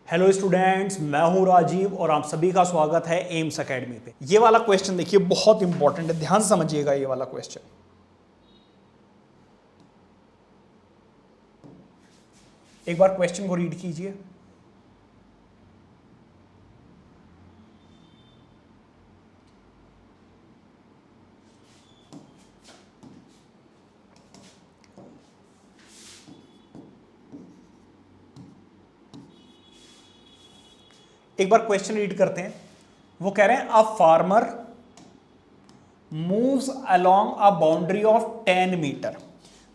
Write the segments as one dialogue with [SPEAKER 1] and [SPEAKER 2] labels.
[SPEAKER 1] Hello students, मैं हूं राजीव और आप सभी का स्वागत है एम्स एकेडमी पे। ये वाला क्वेश्चन देखिए, बहुत इंपॉर्टेंट है, ध्यान से समझिएगा ये वाला क्वेश्चन। एक बार क्वेश्चन को रीड कीजिए। एक बार क्वेश्चन रीड करते हैं। वो कह रहे हैं a farmer moves along a boundary of 10 metre.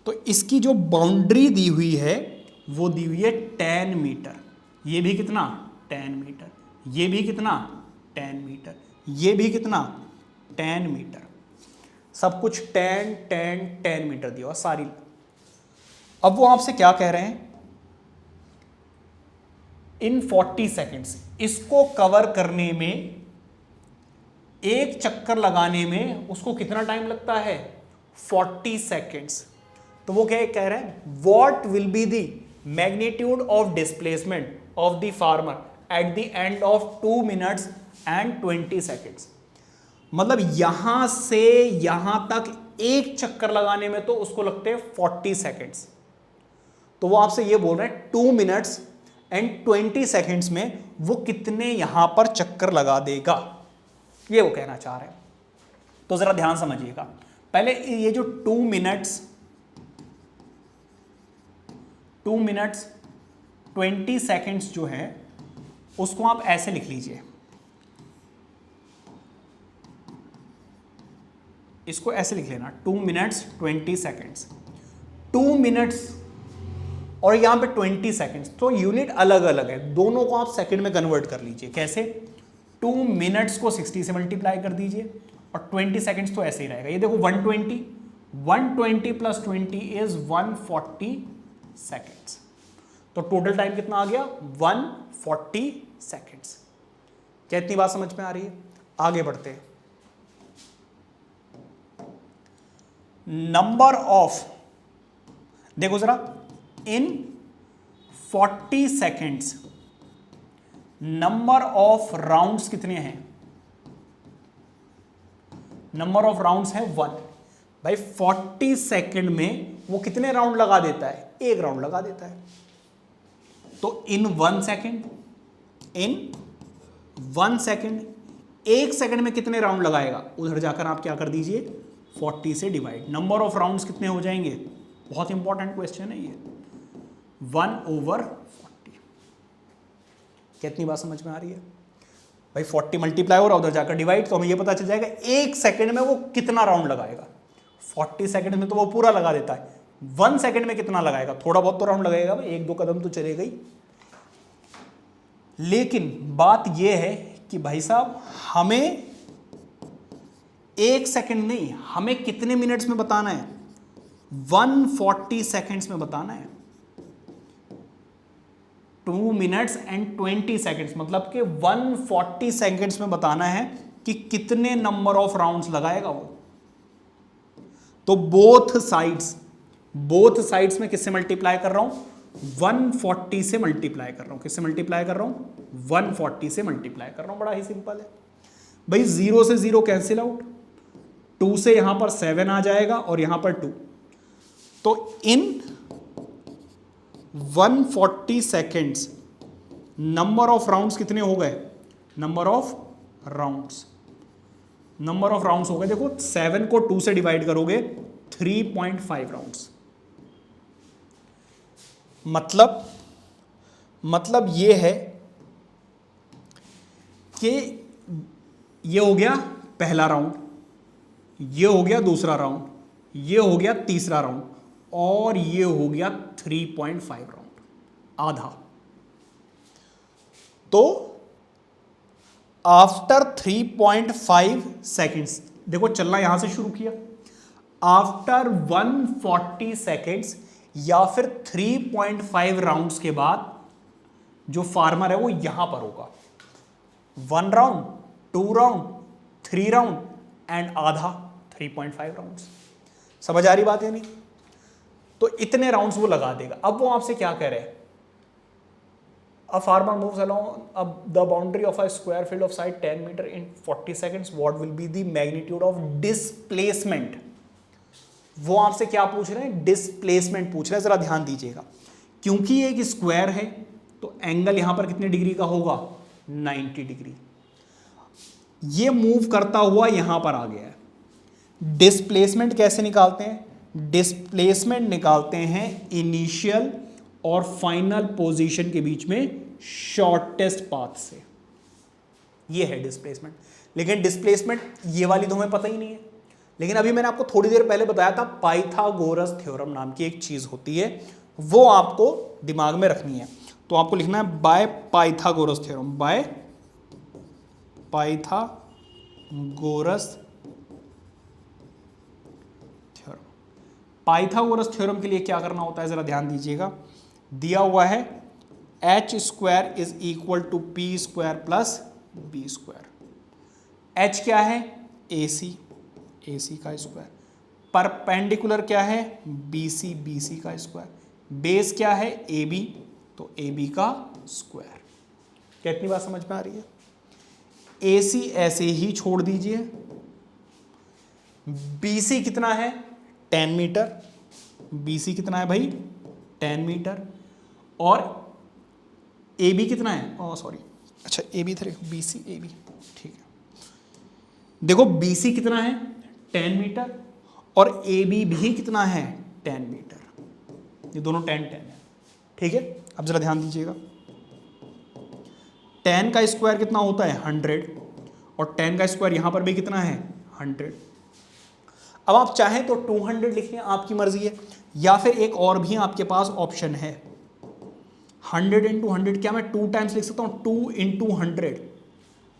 [SPEAKER 1] तो इसकी जो बाउंड्री दी हुई है वो दी हुई है 10 मीटर। ये भी कितना? 10 मीटर। ये भी कितना? 10 मीटर। ये भी कितना? 10 मीटर। सब कुछ 10 10 10 मीटर दिया हुआ सारी। अब वो आपसे क्या कह रहे हैं? इन 40 सेकेंड्स इसको कवर करने में, एक चक्कर लगाने में उसको कितना टाइम लगता है? 40 सेकेंड्स। तो वो क्या कह रहे हैं? What will be the magnitude of displacement of the farmer at the end of 2 minutes and 20 seconds. मतलब यहां से यहां तक एक चक्कर लगाने में तो उसको लगते हैं 40 सेकेंड्स। तो वो आपसे ये बोल रहे हैं 2 मिनट्स एंड 20 सेकेंड्स में वो कितने यहां पर चक्कर लगा देगा, ये वो कहना चाह रहे हैं। तो जरा ध्यान समझिएगा। पहले ये जो 2 मिनट्स 20 सेकेंड्स जो है उसको आप ऐसे लिख लीजिए, इसको ऐसे लिख लेना 2 मिनट्स 20 सेकेंड्स। 2 मिनट्स और यहां पे 20 सेकेंड्स, तो यूनिट अलग अलग है, दोनों को आप सेकंड में कन्वर्ट कर लीजिए। कैसे? 2 मिनट्स को 60 से मल्टीप्लाई कर दीजिए और 20 सेकेंड्स तो ऐसे ही रहेगा। ये देखो 120 प्लस 20 इज 140 सेकेंड्स। तो टोटल टाइम कितना आ गया? 140 सेकेंड्स। क्या इतनी बात समझ में आ रही है? आगे बढ़ते हैं। नंबर ऑफ, देखो जरा, इन 40 सेकेंड्स नंबर ऑफ राउंड्स कितने हैं? नंबर ऑफ राउंड्स है 1। भाई 40 सेकेंड में वो कितने राउंड लगा देता है? एक राउंड लगा देता है। तो इन 1 सेकेंड, एक सेकेंड में कितने राउंड लगाएगा? उधर जाकर आप क्या कर दीजिए, 40 से डिवाइड। नंबर ऑफ राउंड्स कितने हो जाएंगे? बहुत इंपॉर्टेंट क्वेश्चन है ये। 1/40। कितनी बात समझ में आ रही है? भाई 40 मल्टीप्लाई हो रहा, उधर जाकर डिवाइड, तो हमें ये पता चल जाएगा एक सेकंड में वो कितना राउंड लगाएगा। 40 सेकंड में तो वो पूरा लगा देता है, 1 सेकंड में कितना लगाएगा? थोड़ा बहुत तो राउंड लगाएगा, एक दो कदम तो चलेगा ही। लेकिन बात ये है कि भाई साहब, हमें एक सेकंड नहीं, हमें कितने मिनट्स में बताना है? 140 सेकंड्स में बताना है। 2 मिनट्स एंड 20 सेकेंड्स, मतलब कि 140 सेकेंड्स में बताना है कि कितने नंबर ऑफ राउंड्स लगाएगा वो। तो बोथ साइड्स में किससे मल्टीप्लाई कर रहा हूं? 140 से मल्टीप्लाई कर रहा हूं। किससे मल्टीप्लाई कर रहा हूं? 140 से मल्टीप्लाई कर रहा हूं। बड़ा ही सिंपल है भाई। 0 से 0 कैंसिल आउट, 2 से यहां पर 7 आ जाएगा और यहां पर 2। तो इन 140 सेकेंड्स नंबर ऑफ राउंड्स कितने हो गए? नंबर ऑफ राउंड्स हो गए, देखो 7 को 2 से डिवाइड करोगे 3.5 राउंड्स। मतलब ये है कि ये हो गया पहला राउंड, ये हो गया दूसरा राउंड, ये हो गया तीसरा राउंड, और ये हो गया 3.5 राउंड, आधा। तो आफ्टर 3.5 सेकेंड्स, देखो चलना यहां से शुरू किया, आफ्टर 140 सेकेंड्स या फिर 3.5 राउंड्स के बाद जो फार्मर है वो यहां पर होगा। 1 राउंड, 2 राउंड, 3 राउंड एंड आधा 3.5 राउंड्स। समझ आ रही बात है नहीं? तो इतने राउंड्स वो लगा देगा। अब वो आपसे क्या कह रहे हैं? A farmer moves along the boundary of a square field of size 10 meter in 40 seconds. What will be the magnitude of displacement? वो आपसे क्या पूछ रहे हैं? डिस्प्लेसमेंट पूछ रहे हैं। जरा ध्यान दीजिएगा, क्योंकि ये एक स्क्वायर है तो एंगल यहां पर कितने डिग्री का होगा? 90 डिग्री। ये मूव करता हुआ यहां पर आ गया है। डिस्प्लेसमेंट कैसे निकालते हैं? डिस्प्लेसमेंट निकालते हैं इनिशियल और फाइनल पोजीशन के बीच में शॉर्टेस्ट पाथ से। ये है डिस्प्लेसमेंट। लेकिन डिस्प्लेसमेंट ये वाली तो हमें पता ही नहीं है। लेकिन अभी मैंने आपको थोड़ी देर पहले बताया था पाइथागोरस थ्योरम नाम की एक चीज होती है, वो आपको दिमाग में रखनी है। तो आपको लिखना है by Pythagoras theorem, by Pythagoras theorem. Pythagoras theorem के लिए क्या करना होता है, जरा ध्यान दीजिएगा। दिया हुआ है H square is equal to P square plus B square. H क्या है? AC, AC का स्क्वायर। परपेंडिकुलर क्या है? BC, BC का स्क्वायर। बेस क्या है? AB, तो AB का स्क्वायर। कितनी बात समझ में आ रही है? AC ऐसे ही छोड़ दीजिए। BC कितना है? 10 मीटर। BC कितना है भाई? 10 मीटर। और AB कितना है? सॉरी, अच्छा AB था, BC AB, ठीक है। देखो BC कितना है? 10 मीटर और AB भी कितना है? 10 मीटर। ये दोनों 10 10 है, ठीक है। अब जरा ध्यान दीजिएगा, 10 का स्क्वायर कितना होता है? 100, और 10 का स्क्वायर यहां पर भी कितना है? 100। अब आप चाहें तो 200 लिख लें, आपकी मर्जी है, या फिर एक और भी आपके पास ऑप्शन है, 100 इंटू 100। क्या मैं 2 टाइम्स लिख सकता हूं? 2 इंटू 100।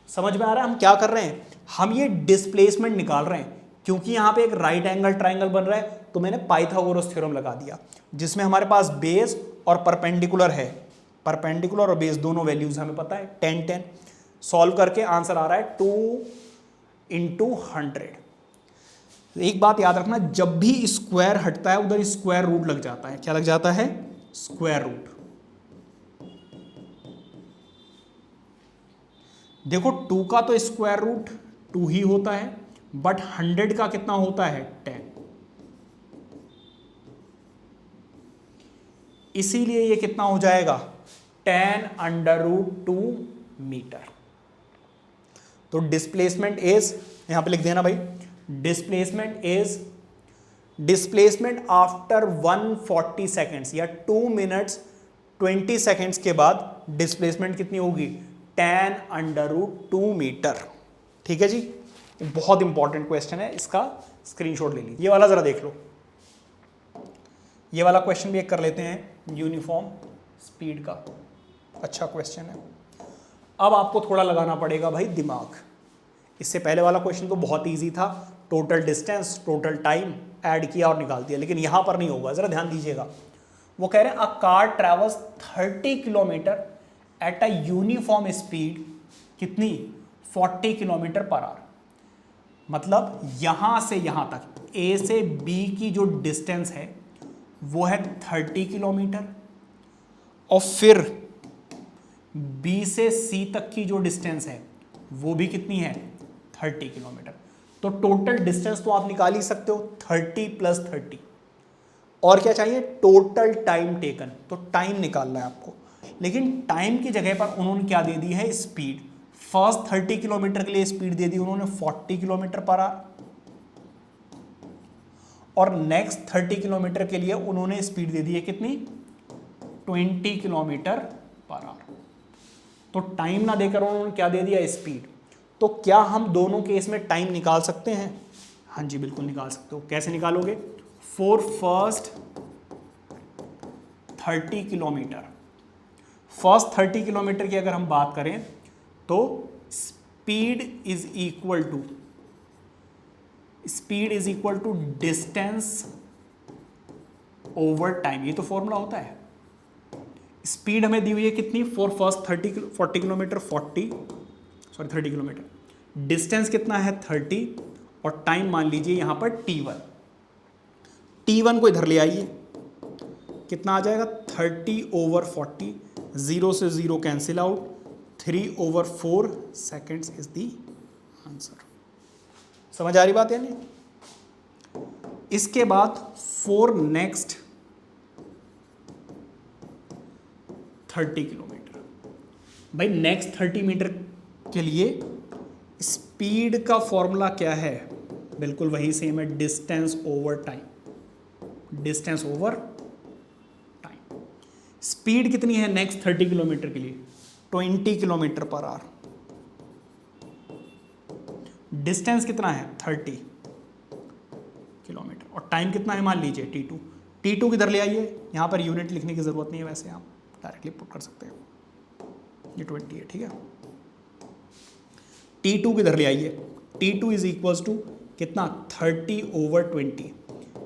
[SPEAKER 1] समझ में आ रहा है हम क्या कर रहे हैं? हम ये डिस्प्लेसमेंट निकाल रहे हैं, क्योंकि यहां पे एक राइट एंगल ट्राइंगल बन रहा है, तो मैंने पाइथागोरस थ्योरम लगा दिया, जिसमें हमारे पास बेस और परपेंडिकुलर है। परपेंडिकुलर और बेस दोनों वैल्यूज हमें पता है, 10 10। सॉल्व करके आंसर आ रहा है 2 इंटू 100। एक बात याद रखना, जब भी स्क्वायर हटता है उधर स्क्वायर रूट लग जाता है। क्या लग जाता है? Square root. देखो 2 का तो स्क्वायर रूट 2 ही होता है, बट 100 का कितना होता है? 10। इसीलिए ये कितना हो जाएगा? 10 अंडर रूट 2 मीटर। तो डिस्प्लेसमेंट इज, यहां पे लिख देना भाई, डिस्प्लेसमेंट आफ्टर 140 सेकेंड्स या 2 मिनट्स 20 सेकेंड्स के बाद डिस्प्लेसमेंट कितनी होगी? 10 अंडर रूट 2 मीटर। ठीक है जी, बहुत इंपॉर्टेंट क्वेश्चन है, इसका स्क्रीनशॉट ले लीजिए। ये वाला जरा देख लो, ये वाला क्वेश्चन भी एक कर लेते हैं यूनिफॉर्म स्पीड का। अच्छा क्वेश्चन है। अब आपको थोड़ा लगाना पड़ेगा भाई दिमाग। इससे पहले वाला क्वेश्चन तो बहुत इजी था, total distance total time add किया और निकाल दिया, लेकिन यहां पर नहीं होगा। जरा ध्यान दीजिएगा, वो कह रहे हैं a car travels 30 kilometre at a uniform speed, कितनी? 40 किलोमीटर पर आवर। मतलब यहां से यहां तक ए से बी की जो डिस्टेंस है वो है 30 किलोमीटर, और फिर बी से सी तक की जो डिस्टेंस है वो भी कितनी है? 30 किलोमीटर। तो टोटल डिस्टेंस तो आप निकाल ही सकते हो, 30 प्लस 30। और क्या चाहिए? Total time taken. तो टाइम निकालना है आपको, लेकिन टाइम की जगह पर उन्होंने क्या दे दी है? स्पीड। फर्स्ट 30 किलोमीटर के लिए स्पीड दे दी उन्होंने 40 किलोमीटर पर आवर, और नेक्स्ट 30 किलोमीटर के लिए उन्होंने स्पीड दे दी है कितनी? 20 किलोमीटर पर आवर। तो टाइम ना देकर उन्होंने क्या दे दिया? स्पीड। तो क्या हम दोनों केस में टाइम निकाल सकते हैं? हाँ जी बिल्कुल निकाल सकते हो। कैसे निकालोगे? For first 30 kilometre, first 30 kilometre की अगर हम बात करें तो speed is equal to distance over time. ये तो फॉर्मूला होता है। स्पीड हमें दी हुई है कितनी? For first 40 kilometre 30 kilometre. Distance कितना है? 30, और टाइम मान लीजिए यहां पर T1। T1 को इधर ले आइए, कितना आ जाएगा? 30 ओवर 40, 0 से 0 cancel out, 3/4 seconds is the answer. समझ आ रही बात या नहीं? इसके बाद फॉर नेक्स्ट 30 किलोमीटर, भाई नेक्स्ट 30 मीटर के लिए स्पीड का फॉर्मूला क्या है? बिल्कुल वही सेम है, distance over time. Distance over time. Speed कितनी है नेक्स्ट 30 किलोमीटर के लिए? 20 किलोमीटर पर आवर। डिस्टेंस कितना है? 30 किलोमीटर। और टाइम कितना है मान लीजिए t2। t2 किधर ले आइए, यहां पर यूनिट लिखने की जरूरत नहीं है, वैसे आप डायरेक्टली पुट कर सकते हैं। ये 20 है, ठीक है। t2 किधर ले आइए, t2 इज इक्वल टू कितना? 30/20।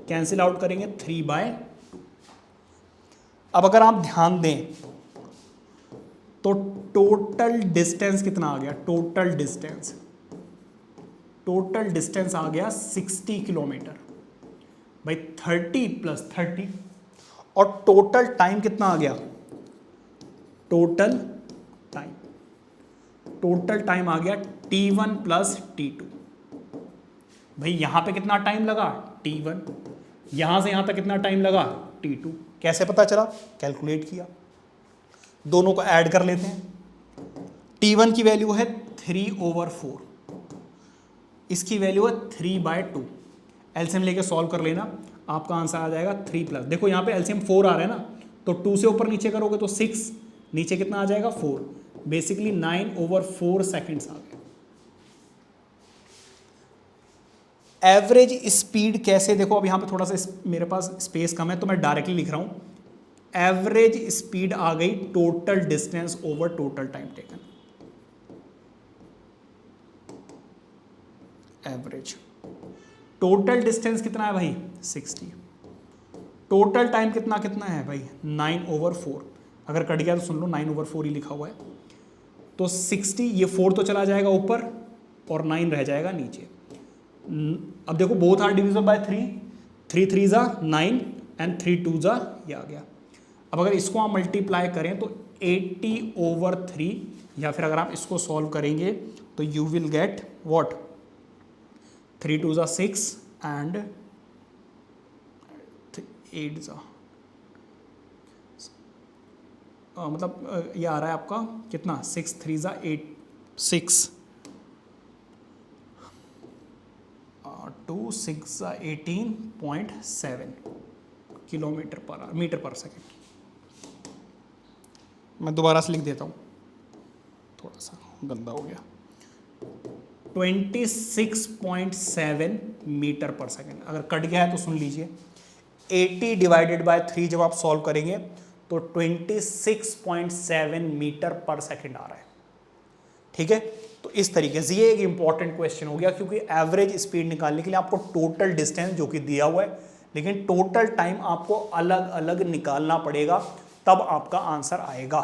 [SPEAKER 1] कैंसिल आउट करेंगे 3/2। अब अगर आप ध्यान दें तो टोटल डिस्टेंस कितना आ गया? टोटल डिस्टेंस आ गया 60 किलोमीटर। भाई 30 + 30। और टोटल टाइम कितना आ गया? टोटल टाइम आ गया t1 + t2। भाई यहां पे कितना टाइम लगा? t1। यहां से यहां तक कितना टाइम लगा? t2। कैसे पता चला? कैलकुलेट किया, दोनों को ऐड कर लेते हैं। t1 की वैल्यू है 3/4, इसकी वैल्यू है 3/2। एलसीएम लेके सॉल्व कर लेना, आपका आंसर आ जाएगा 3+। देखो यहाँ पे एलसीएम 4 आ रहा है ना, तो 2 से ऊपर नीचे करोगे तो 6, नीचे कितना आ जाएगा? 4। बेसिकली 9/4 सेकेंड्स आ गया। एवरेज स्पीड कैसे? देखो अब यहाँ पे थोड़ा सा मेरे पास स्पेस कम है तो मैं डायरेक्टली लिख रहा हूं। एवरेज स्पीड आ गई total distance over total time taken. Average total distance कितना है भाई? 60। टोटल टाइम कितना कितना है भाई? 9/4। अगर कट गया तो सुन लो, 9/4 ही लिखा हुआ है। तो 60, ये 4 तो चला जाएगा ऊपर और 9 रह जाएगा नीचे। अब देखो both are divisible by 3, 3 3 = 9 and 3 2 ये आ गया। अब अगर इसको आप मल्टीप्लाई करें तो 80/3, या फिर अगर आप इसको सॉल्व करेंगे तो you will get what? 3 2 6 and 8 मतलब ये आ रहा है आपका कितना? 6 3 8 6 2 6 18.7 मीटर पर सेकेंड। मैं दोबारा से लिख देता हूँ, थोड़ा सा गंदा हो गया। 26.7 मीटर पर सेकेंड। अगर कट गया है तो सुन लीजिए, 80/3 जब आप सॉल्व करेंगे तो 26.7 मीटर पर सेकेंड आ रहा है। ठीक है, तो इस तरीके से ये एक इंपॉर्टेंट क्वेश्चन हो गया, क्योंकि एवरेज स्पीड निकालने के लिए आपको टोटल डिस्टेंस जो कि दिया हुआ है, लेकिन टोटल टाइम आपको अलग अलग निकालना पड़ेगा, तब आपका आंसर आएगा।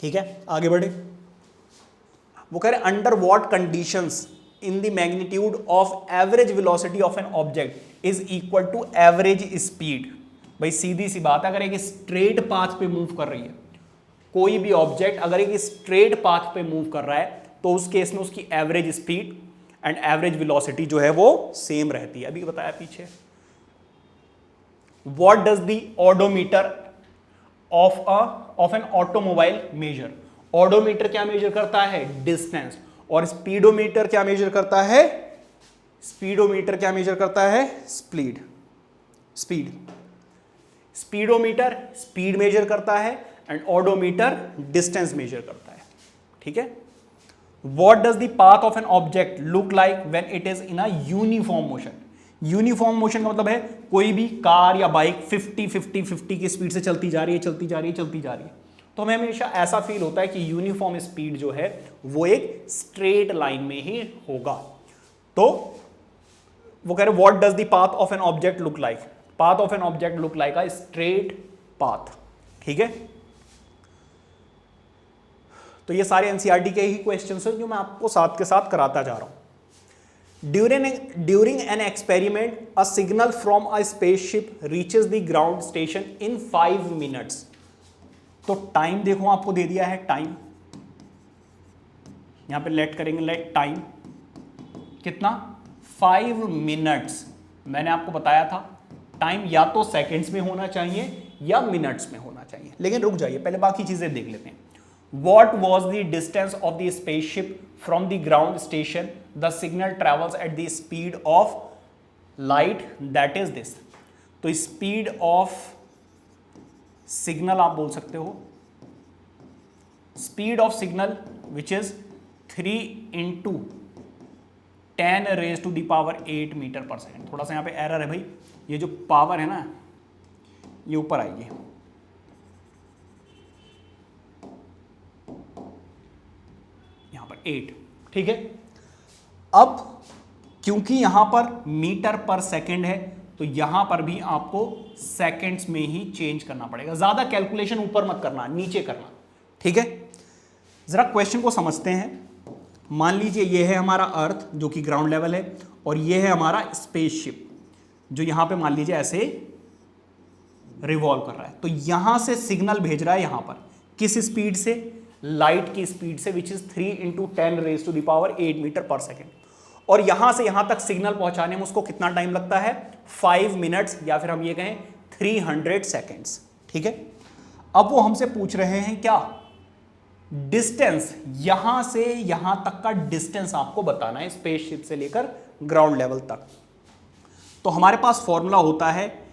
[SPEAKER 1] ठीक है, आगे बढ़े। वो कह रहे under what conditions in the magnitude of average velocity of an object is equal to average speed. भाई सीधी सी बात है, अगर एक स्ट्रेट पाथ पे मूव कर रही है कोई भी ऑब्जेक्ट, अगर एक स्ट्रेट पाथ पे मूव कर रहा है तो उस केस में उसकी average speed and average velocity जो है वो सेम रहती है। अभी बताया पीछे। What does the odometer of an automobile measure? Odometer क्या मेजर करता है? डिस्टेंस। और स्पीडोमीटर क्या मेजर करता है? क्या मेजर करता है? स्पीड। स्पीडोमीटर स्पीड मेजर करता है एंड ओडोमीटर डिस्टेंस मेजर करता है। ठीक है। What does the path of an object look like when it is in a uniform motion? Uniform motion का मतलब है कोई भी कार या बाइक 50 की स्पीड से चलती जा रही है, तो हमें हमेशा ऐसा फील होता है कि यूनिफॉर्म स्पीड जो है वो एक स्ट्रेट लाइन में ही होगा। तो वो कह रहे what does the path of an object look like? Path of an object look like a straight path. ठीक है, तो ये सारे एनसीईआरटी के ही क्वेश्चंस हैं जो मैं आपको साथ के साथ कराता जा रहा हूं। During an experiment a signal from a spaceship reaches the ground station in 5 minutes. तो टाइम देखो आपको दे दिया है, टाइम यहां पे लेट करेंगे, लेट टाइम कितना 5 मिनट्स। मैंने आपको बताया था टाइम या तो सेकंड्स में होना चाहिए या मिनट्स में होना चाहिए, लेकिन रुक जाइए पहले बाकी चीजें देख लेते हैं। What was the distance of the spaceship from the ground station? The signal travels at the speed of light, that is this. तो स्पीड ऑफ सिग्नल आप बोल सकते हो, speed of signal which is 3 × 10⁻⁸ metre per second. थोड़ा सा यहाँ पे error है भाई, ये जो पावर है ना ये ऊपर आइए, यहां पर 8, ठीक है। अब क्योंकि यहां पर मीटर पर सेकेंड है तो यहां पर भी आपको सेकेंड्स में ही चेंज करना पड़ेगा। ज्यादा कैलकुलेशन ऊपर मत करना, नीचे करना, ठीक है। जरा क्वेश्चन को समझते हैं। मान लीजिए ये है हमारा अर्थ जो कि ग्राउंड लेवल है, और ये है हमारा स्पेसशिप जो यहां पे मान लीजिए ऐसे रिवॉल्व कर रहा है। तो यहां से सिग्नल भेज रहा है यहां पर, किस स्पीड से, लाइट की स्पीड से, विच इज 3 × 10⁸ मीटर पर सेकेंड। और यहां से यहां तक सिग्नल पहुंचाने में उसको कितना टाइम लगता है, 5 मिनट्स, या फिर हम ये कहें 300 सेकेंड्स, ठीक है। अब वो हमसे पूछ रहे हैं क्या, डिस्टेंस, यहां से यहां तक का डिस्टेंस आपको बताना है स्पेसशिप से लेकर ग्राउंड लेवल तक। तो हमारे पास फॉर्मूला होता है,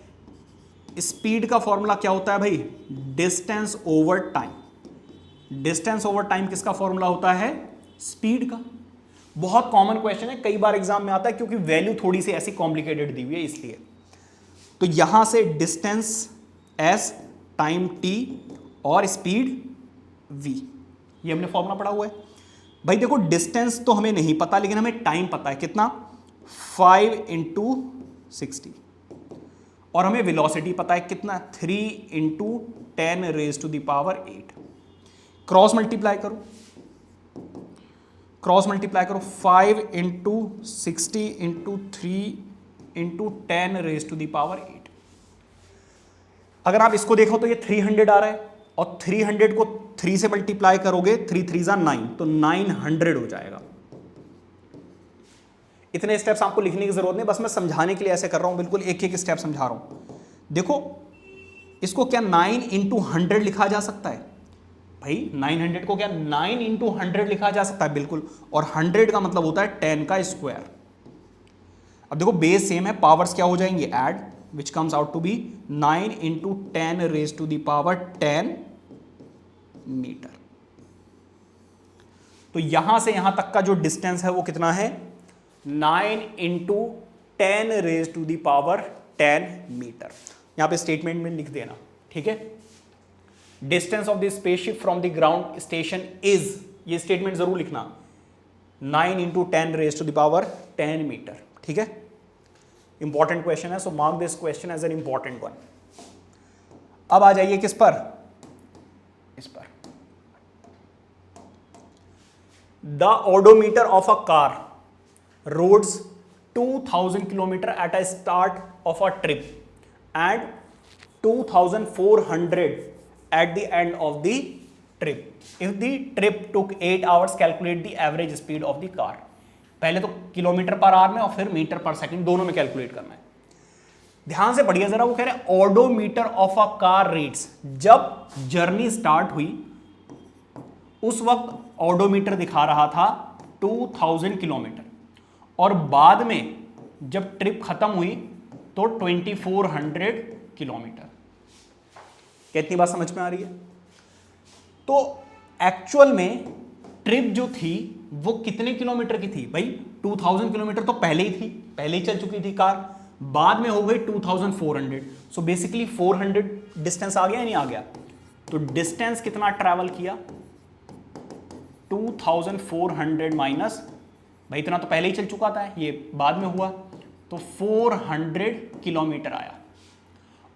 [SPEAKER 1] स्पीड का फॉर्मूला क्या होता है भाई, distance over time. Distance over time किसका फॉर्मूला होता है, स्पीड का। बहुत कॉमन क्वेश्चन है, कई बार एग्जाम में आता है, क्योंकि वैल्यू थोड़ी सी ऐसी कॉम्प्लिकेटेड दी हुई है इसलिए। तो यहां से डिस्टेंस s, टाइम t और स्पीड v, ये हमने फॉर्मूला पढ़ा हुआ है भाई। देखो डिस्टेंस तो हमें नहीं पता, लेकिन हमें टाइम पता है कितना, 5 × 60, और हमें वेलोसिटी पता है कितना, 3 × 10⁸। क्रॉस मल्टीप्लाई करो, क्रॉस मल्टीप्लाई करो, 5 × 60 × 3 × 10⁸। अगर आप इसको देखो तो ये 300 आ रहा है, और 300 को 3 से मल्टीप्लाई करोगे, 3 3 = 9, तो 900 हो जाएगा। इतने स्टेप्स आपको लिखने की जरूरत नहीं, बस मैं समझाने के लिए ऐसे कर रहा हूं, बिल्कुल एक एक स्टेप समझा रहा हूं। देखो इसको क्या 9 × 100 लिखा जा सकता है भाई, 900 को क्या 9 × 100 लिखा जा सकता है, बिल्कुल। और 100 का मतलब होता है 10 का स्क्वायर। अब देखो बेस सेम है, पावर्स क्या हो जाएंगे, add, which comes out to be 9 × 10⁻10 metre. तो यहां से यहां तक का जो डिस्टेंस है वो कितना है, 9 × 10⁻10 मीटर। यहां पे स्टेटमेंट में लिख देना, ठीक है। Distance of the spaceship from the ground station is, ये स्टेटमेंट जरूर लिखना, 9 × 10⁻10 मीटर, ठीक है। इंपॉर्टेंट क्वेश्चन है, so mark this question as an important one. अब आ जाइए किस पर, इस पर, the odometer of a car reads 2000 kilometre at a start of a trip and 2400 at the end of the trip. If the trip took 8 hours, calculate the average speed of the car. पहले तो kilometre per our में और फिर metre पर second, दोनों में calculate करना है। ध्यान से पढ़िए जरा, वो कह रहे हैं odometer of a car reads, जब जर्नी स्टार्ट हुई उस वक्त ओडोमीटर दिखा रहा था 2000 किलोमीटर, और बाद में जब ट्रिप खत्म हुई तो 2400 किलोमीटर। कितनी बात समझ में आ रही है? तो एक्चुअल में ट्रिप जो थी वो कितने किलोमीटर की थी भाई, 2000 किलोमीटर तो पहले ही थी, पहले ही चल चुकी थी कार, बाद में हो गई 2400। सो बेसिकली 400 डिस्टेंस आ गया या नहीं आ गया? तो डिस्टेंस कितना ट्रैवल किया, 2400 माइनस, भाई इतना तो पहले ही चल चुका था, ये बाद में हुआ, तो 400 किलोमीटर आया।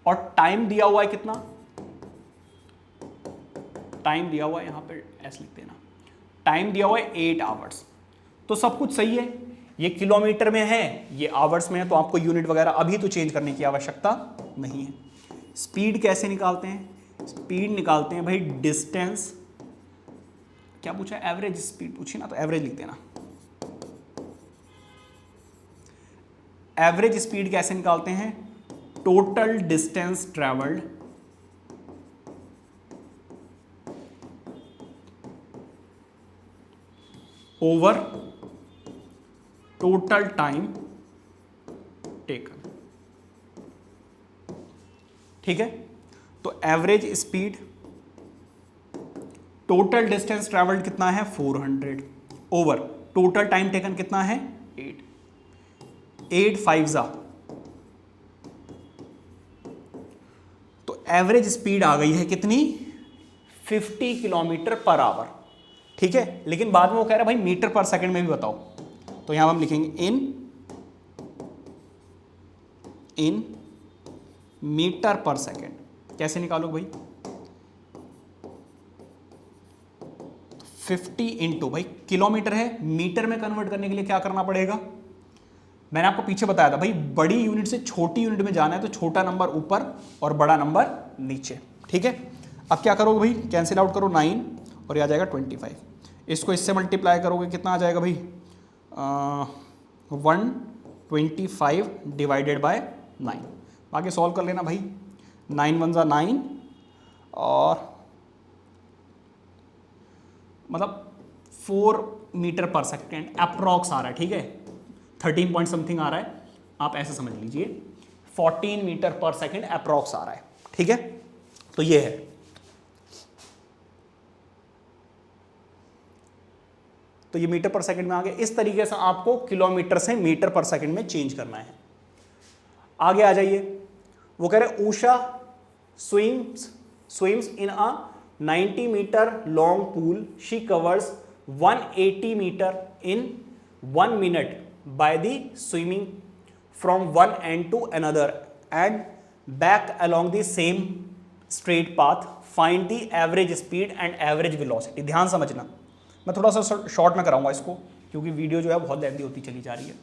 [SPEAKER 1] और टाइम दिया हुआ है कितना, टाइम दिया हुआ है यहां पे ऐसे लिख देना, टाइम दिया हुआ है 8 आवर्स। तो सब कुछ सही है, ये किलोमीटर में है, ये आवर्स में है, तो आपको यूनिट वगैरह अभी तो चेंज करने की आवश्यकता नहीं है। स्पीड कैसे निकालते हैं, स्पीड निकालते हैं भाई, डिस्टेंस क्या पूछा, एवरेज स्पीड पूछी ना, तो एवरेज लिख देना। एवरेज स्पीड कैसे निकालते हैं, total distance travelled over total time taken. ठीक है, तो average speed, total distance travelled कितना है 400 ओवर टोटल टाइम टेकन कितना है 8 5 जा, तो एवरेज स्पीड आ गई है कितनी 50 किलोमीटर पर आवर। ठीक है, लेकिन बाद में वो कह रहा है भाई मीटर पर सेकंड में भी बताओ, तो यहां हम लिखेंगे इन मीटर पर सेकंड। कैसे निकालो भाई, 50 इंटू भाई किलोमीटर है, मीटर में कन्वर्ट करने के लिए क्या करना पड़ेगा, मैंने आपको पीछे बताया था भाई, बड़ी यूनिट से छोटी यूनिट में जाना है तो छोटा नंबर ऊपर और बड़ा नंबर नीचे। ठीक है, अब क्या करोगे भाई, कैंसिल आउट करो 9 और ये आ जाएगा 25, इसको इससे मल्टीप्लाई करोगे कितना आ जाएगा भाई 125 डिवाइडेड बाय 9। बाकी सॉल्व कर लेना भाई, 9 1 9 और मतलब 4 मीटर पर सेकेंड अप्रॉक्स आ रहा है। ठीक है, 13 पॉइंट समथिंग आ रहा है, आप ऐसे समझ लीजिए 14 मीटर पर सेकेंड अप्रॉक्स आ रहा है। ठीक है, तो ये है। तो ये मीटर पर सेकंड में आ गया। इस तरीके से आपको किलोमीटर से मीटर पर सेकंड में चेंज करना है। आगे आ जाइए, वो कह रहे Usha swims in a 90 metre long pool, she covers 180 metre in 1 minute by the swimming from one end to another end back along the same straight path, find the average speed and average velocity. ध्यान समझना, मैं थोड़ा सा short में कराऊंगा इसको क्योंकि video जो है बहुत लेंथी होती चली जा रही है।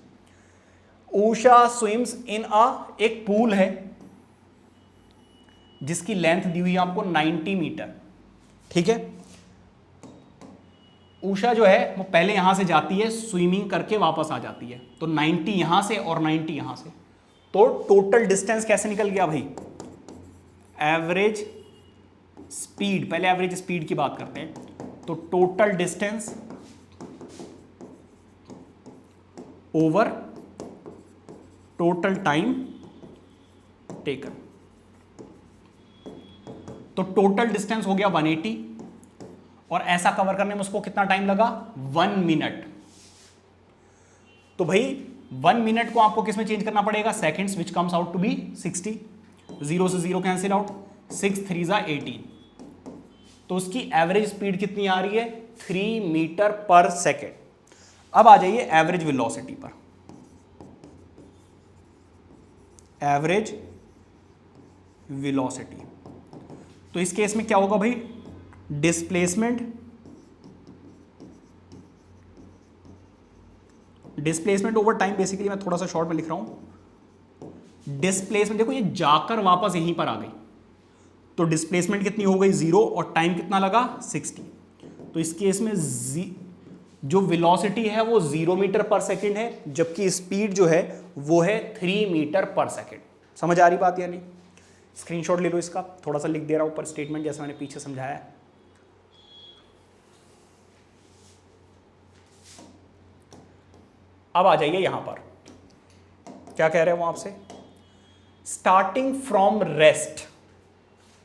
[SPEAKER 1] उषा स्विम्स इन अ, एक पूल है जिसकी लेंथ दी हुई है आपको 90 मीटर। ठीक है, उषा जो है वो पहले यहां से जाती है, स्विमिंग करके वापस आ जाती है, तो 90 यहां से और 90 यहां से, तो टोटल डिस्टेंस कैसे निकल गया भाई, एवरेज स्पीड, पहले एवरेज स्पीड की बात करते हैं, तो total distance over total time taken. तो टोटल डिस्टेंस हो गया 180 और ऐसा कवर करने में उसको कितना टाइम लगा 1 मिनट। तो भाई 1 मिनट को आपको किस में चेंज करना पड़ेगा, seconds, which comes out to be 60। 0 से 0 कैंसिल आउट, 6 3 जा 18, तो उसकी एवरेज स्पीड कितनी आ रही है 3 मीटर पर सेकेंड। अब आ जाइए एवरेज वेलोसिटी पर। एवरेज वेलोसिटी, तो इस केस में क्या होगा भाई, डिस्प्लेसमेंट ओवर टाइम, बेसिकली मैं थोड़ा सा शॉर्ट में लिख रहा हूं। डिस्प्लेसमेंट देखो ये जाकर वापस यहीं पर आ गई, तो डिस्प्लेसमेंट कितनी हो गई 0 और टाइम कितना लगा 60। तो इस केस में जो वेलोसिटी है वो 0 मीटर पर सेकेंड है, जबकि स्पीड जो है वो है 3 मीटर पर सेकेंड। समझ आ रही बात या नहीं, स्क्रीनशॉट ले लो इसका, थोड़ा सा लिख दे रहा हूं ऊपर स्टेटमेंट जैसा मैंने पीछे समझाया है। अब आ जाइए यहां पर, क्या कह रहे हैं वो आपसे, starting from rest,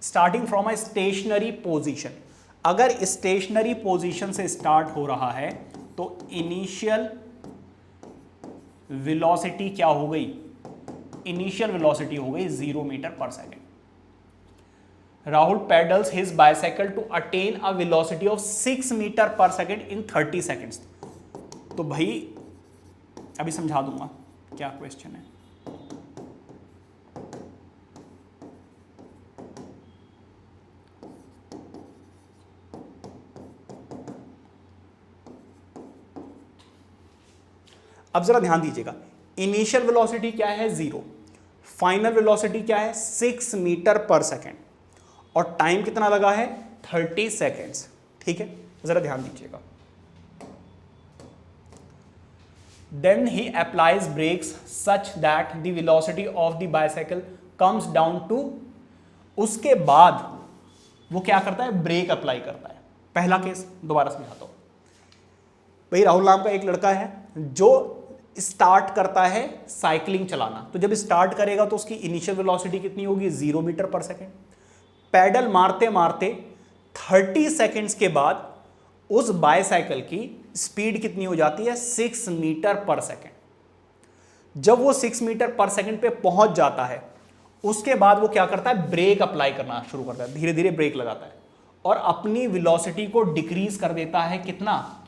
[SPEAKER 1] starting from a stationary position. अगर स्टेशनरी पोजीशन से स्टार्ट हो रहा है तो इनिशियल वेलोसिटी क्या हो गई, इनिशियल वेलोसिटी हो गई 0 metre per second. Rahul pedals his bicycle to attain a velocity of 6 metre per second in 30 seconds. तो भाई अभी समझा दूंगा क्या क्वेश्चन है। अब जरा ध्यान दीजिएगा, इनिशियल वेलोसिटी क्या है 0, फाइनल वेलोसिटी क्या है 6 मीटर पर सेकेंड, और टाइम कितना लगा है 30 सेकेंड्स। ठीक है, जरा ध्यान दीजिएगा। Then he applies brakes such that the velocity of the bicycle comes down to, उसके बाद वो क्या करता है, ब्रेक अप्लाई करता है। पहला केस दोबारा समझाता हूं। भाई राहुल नाम का एक लड़का है जो स्टार्ट करता है साइकिलिंग चलाना। तो जब स्टार्ट करेगा तो उसकी इनिशियल वेलोसिटी कितनी होगी, 0 मीटर पर सेकेंड। पैडल मारते मारते 30 सेकेंड्स के बाद उस बाइसाइकिल की स्पीड कितनी हो जाती है, 6 मीटर पर सेकेंड। जब वो 6 मीटर पर सेकेंड पे पहुंच जाता है, उसके बाद वो क्या करता है, ब्रेक अप्लाई करना शुरू करता है, धीरे धीरे ब्रेक लगाता है और अपनी वेलोसिटी को डिक्रीज कर देता है। कितना,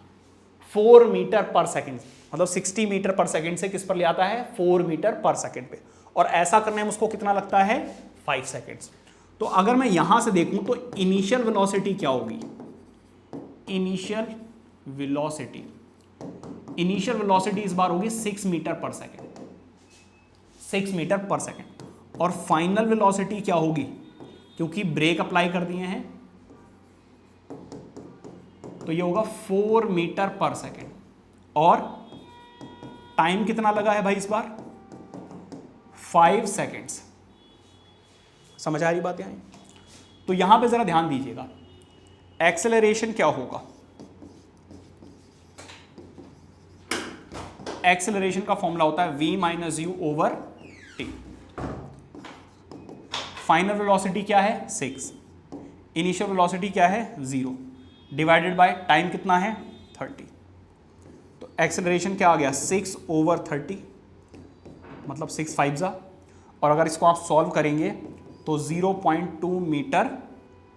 [SPEAKER 1] 4 मीटर पर सेकेंड। मतलब 60 मीटर पर सेकेंड से किस पर ले आता है, 4 मीटर पर सेकेंड पे। और ऐसा करने में उसको कितना लगता है, 5 सेकेंड्स। तो अगर मैं यहां से देखूं तो इनिशियल वेलोसिटी क्या होगी, इनिशियल वेलोसिटी इस बार होगी 6 metre per second, 6 metre per second. और फाइनल वेलोसिटी क्या होगी, क्योंकि ब्रेक अप्लाई कर दिए हैं तो ये होगा 4 मीटर पर सेकेंड। और टाइम कितना लगा है भाई इस बार, 5 सेकेंड्स। समझ आ रही बात यहां? तो यहां पे जरा ध्यान दीजिएगा, एक्सेलरेशन क्या होगा, एक्सेलरेशन का फॉर्मूला होता है v minus you over T. Final velocity क्या है 6, इनिशियल वेलोसिटी क्या है 0, डिवाइडेड बाय टाइम कितना है 30। तो एक्सेलरेशन क्या आ गया 6 ओवर 30, मतलब 6 5 जा। और अगर इसको आप सॉल्व करेंगे तो 0.2 मीटर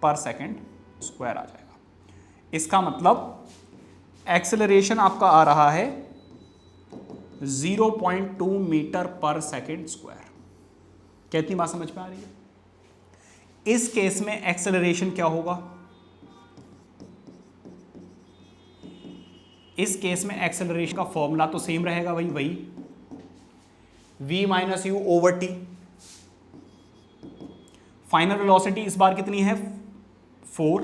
[SPEAKER 1] पर सेकेंड स्क्वायर आ जाएगा। इसका मतलब एक्सेलरेशन आपका आ रहा है 0.2 मीटर पर सेकेंड स्क्वायर। कितनी बात समझ में आ रही है? इस केस में एक्सेलरेशन क्या होगा, इस केस में एक्सेलरेशन का फॉर्मूला तो सेम रहेगा वही v minus you over T. Final velocity इस बार कितनी है 4,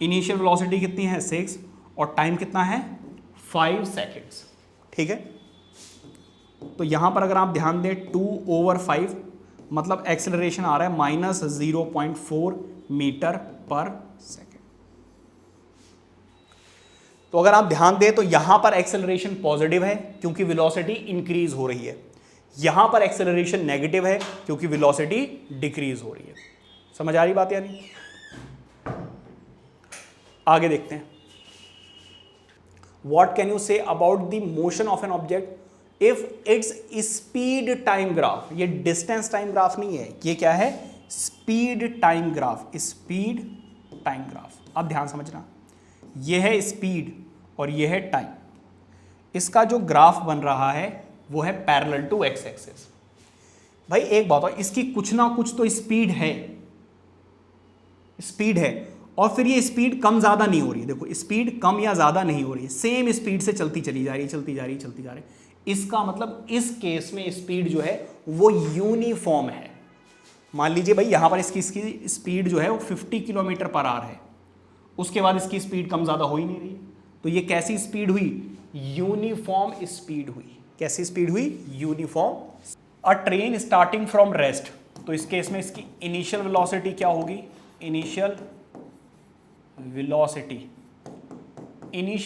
[SPEAKER 1] इनिशियल वेलोसिटी कितनी है 6 और टाइम कितना है 5 सेकेंड्स। ठीक है, तो यहां पर अगर आप ध्यान दें 2 ओवर 5 मतलब एक्सेलरेशन आ रहा है माइनस 0.4 मीटर पर सेकेंड। तो अगर आप ध्यान दें तो यहां पर एक्सेलरेशन पॉजिटिव है क्योंकि वेलोसिटी इंक्रीज हो रही है, यहां पर एक्सेलरेशन नेगेटिव है क्योंकि वेलोसिटी डिक्रीज हो रही है। समझ आ रही बात या नहीं? आगे देखते हैं, what can you say about the motion of an object if its speed time graph. ये डिस्टेंस टाइम ग्राफ नहीं है, ये क्या है, speed time graph, speed time graph. अब ध्यान समझना, ये है स्पीड और ये है टाइम। इसका जो ग्राफ बन रहा है वो है पैरेलल टू एक्स एक्सिस। भाई एक बात है, इसकी कुछ ना कुछ तो स्पीड है, स्पीड है और फिर ये स्पीड कम ज्यादा नहीं हो रही है। देखो स्पीड कम या ज्यादा नहीं हो रही है, सेम स्पीड से चलती चली जा रही है, चलती जा रही है, चलती जा रही है। इसका मतलब इस केस में स्पीड जो है वो यूनिफॉर्म है। मान लीजिए भाई यहां पर इसकी स्पीड जो है वो 50 किलोमीटर पर आवर है, उसके बाद इसकी स्पीड कम ज्यादा हो ही नहीं रही, तो ये कैसी स्पीड हुई, यूनिफॉर्म स्पीड हुई। कैसी स्पीड हुई, uniform. A train starting from rest, तो इस केस में इसकी इनिशियल वेलोसिटी क्या होगी, इनिशियल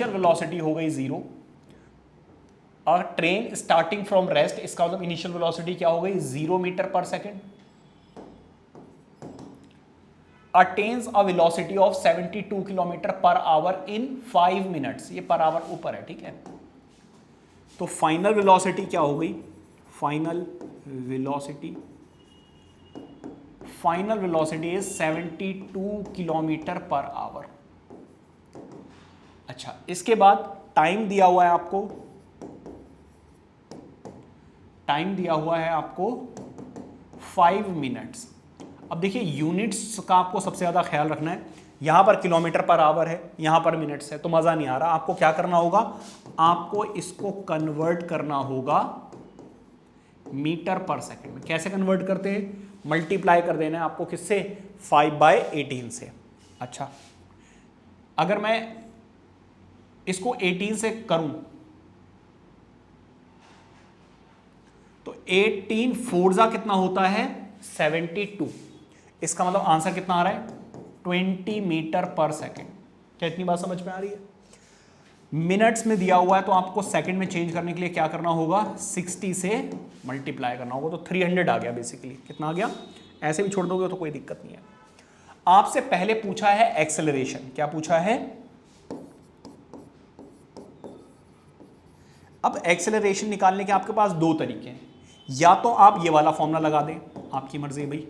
[SPEAKER 1] वेलोसिटी हो गई 0। और ट्रेन स्टार्टिंग फ्रॉम रेस्ट, इसका मतलब इनिशियल वेलोसिटी क्या हो गई 0 metre per second. Attains a velocity of 72 kilometre per hour in 5 minutes. ये पर आवर ऊपर है, ठीक है। तो फाइनल वेलोसिटी क्या हो गई, final velocity is 72 kilometre per our. अच्छा, इसके बाद टाइम दिया हुआ है आपको, टाइम दिया हुआ है आपको 5 मिनट्स। अब देखिए यूनिट्स का आपको सबसे ज्यादा ख्याल रखना है, यहां पर किलोमीटर पर आवर है, यहां पर मिनट्स है, तो मजा नहीं आ रहा। आपको क्या करना होगा, आपको इसको कन्वर्ट करना होगा मीटर पर सेकंड में। कैसे कन्वर्ट करते हैं, मल्टीप्लाई कर देना है आपको किससे, 5/18 से। अच्छा, अगर मैं इसको 18 से करूं तो 18 फोर्जा कितना होता है 72। इसका मतलब आंसर कितना आ रहा है 20 मीटर पर सेकेंड। क्या इतनी बात समझ में आ रही है? मिनट्स में दिया हुआ है तो आपको सेकंड में चेंज करने के लिए क्या करना होगा 60 से मल्टीप्लाई करना होगा, तो 300 आ गया बेसिकली। कितना आ गया? ऐसे भी छोड़ दोगे तो कोई दिक्कत नहीं है। आपसे पहले पूछा है एक्सेलरेशन। क्या पूछा है? अब एक्सेलरेशन निकालने के आपके पास दो तरीके हैं, या तो आप ये वाला फॉर्मूला लगा दें, आपकी मर्जी है भाई,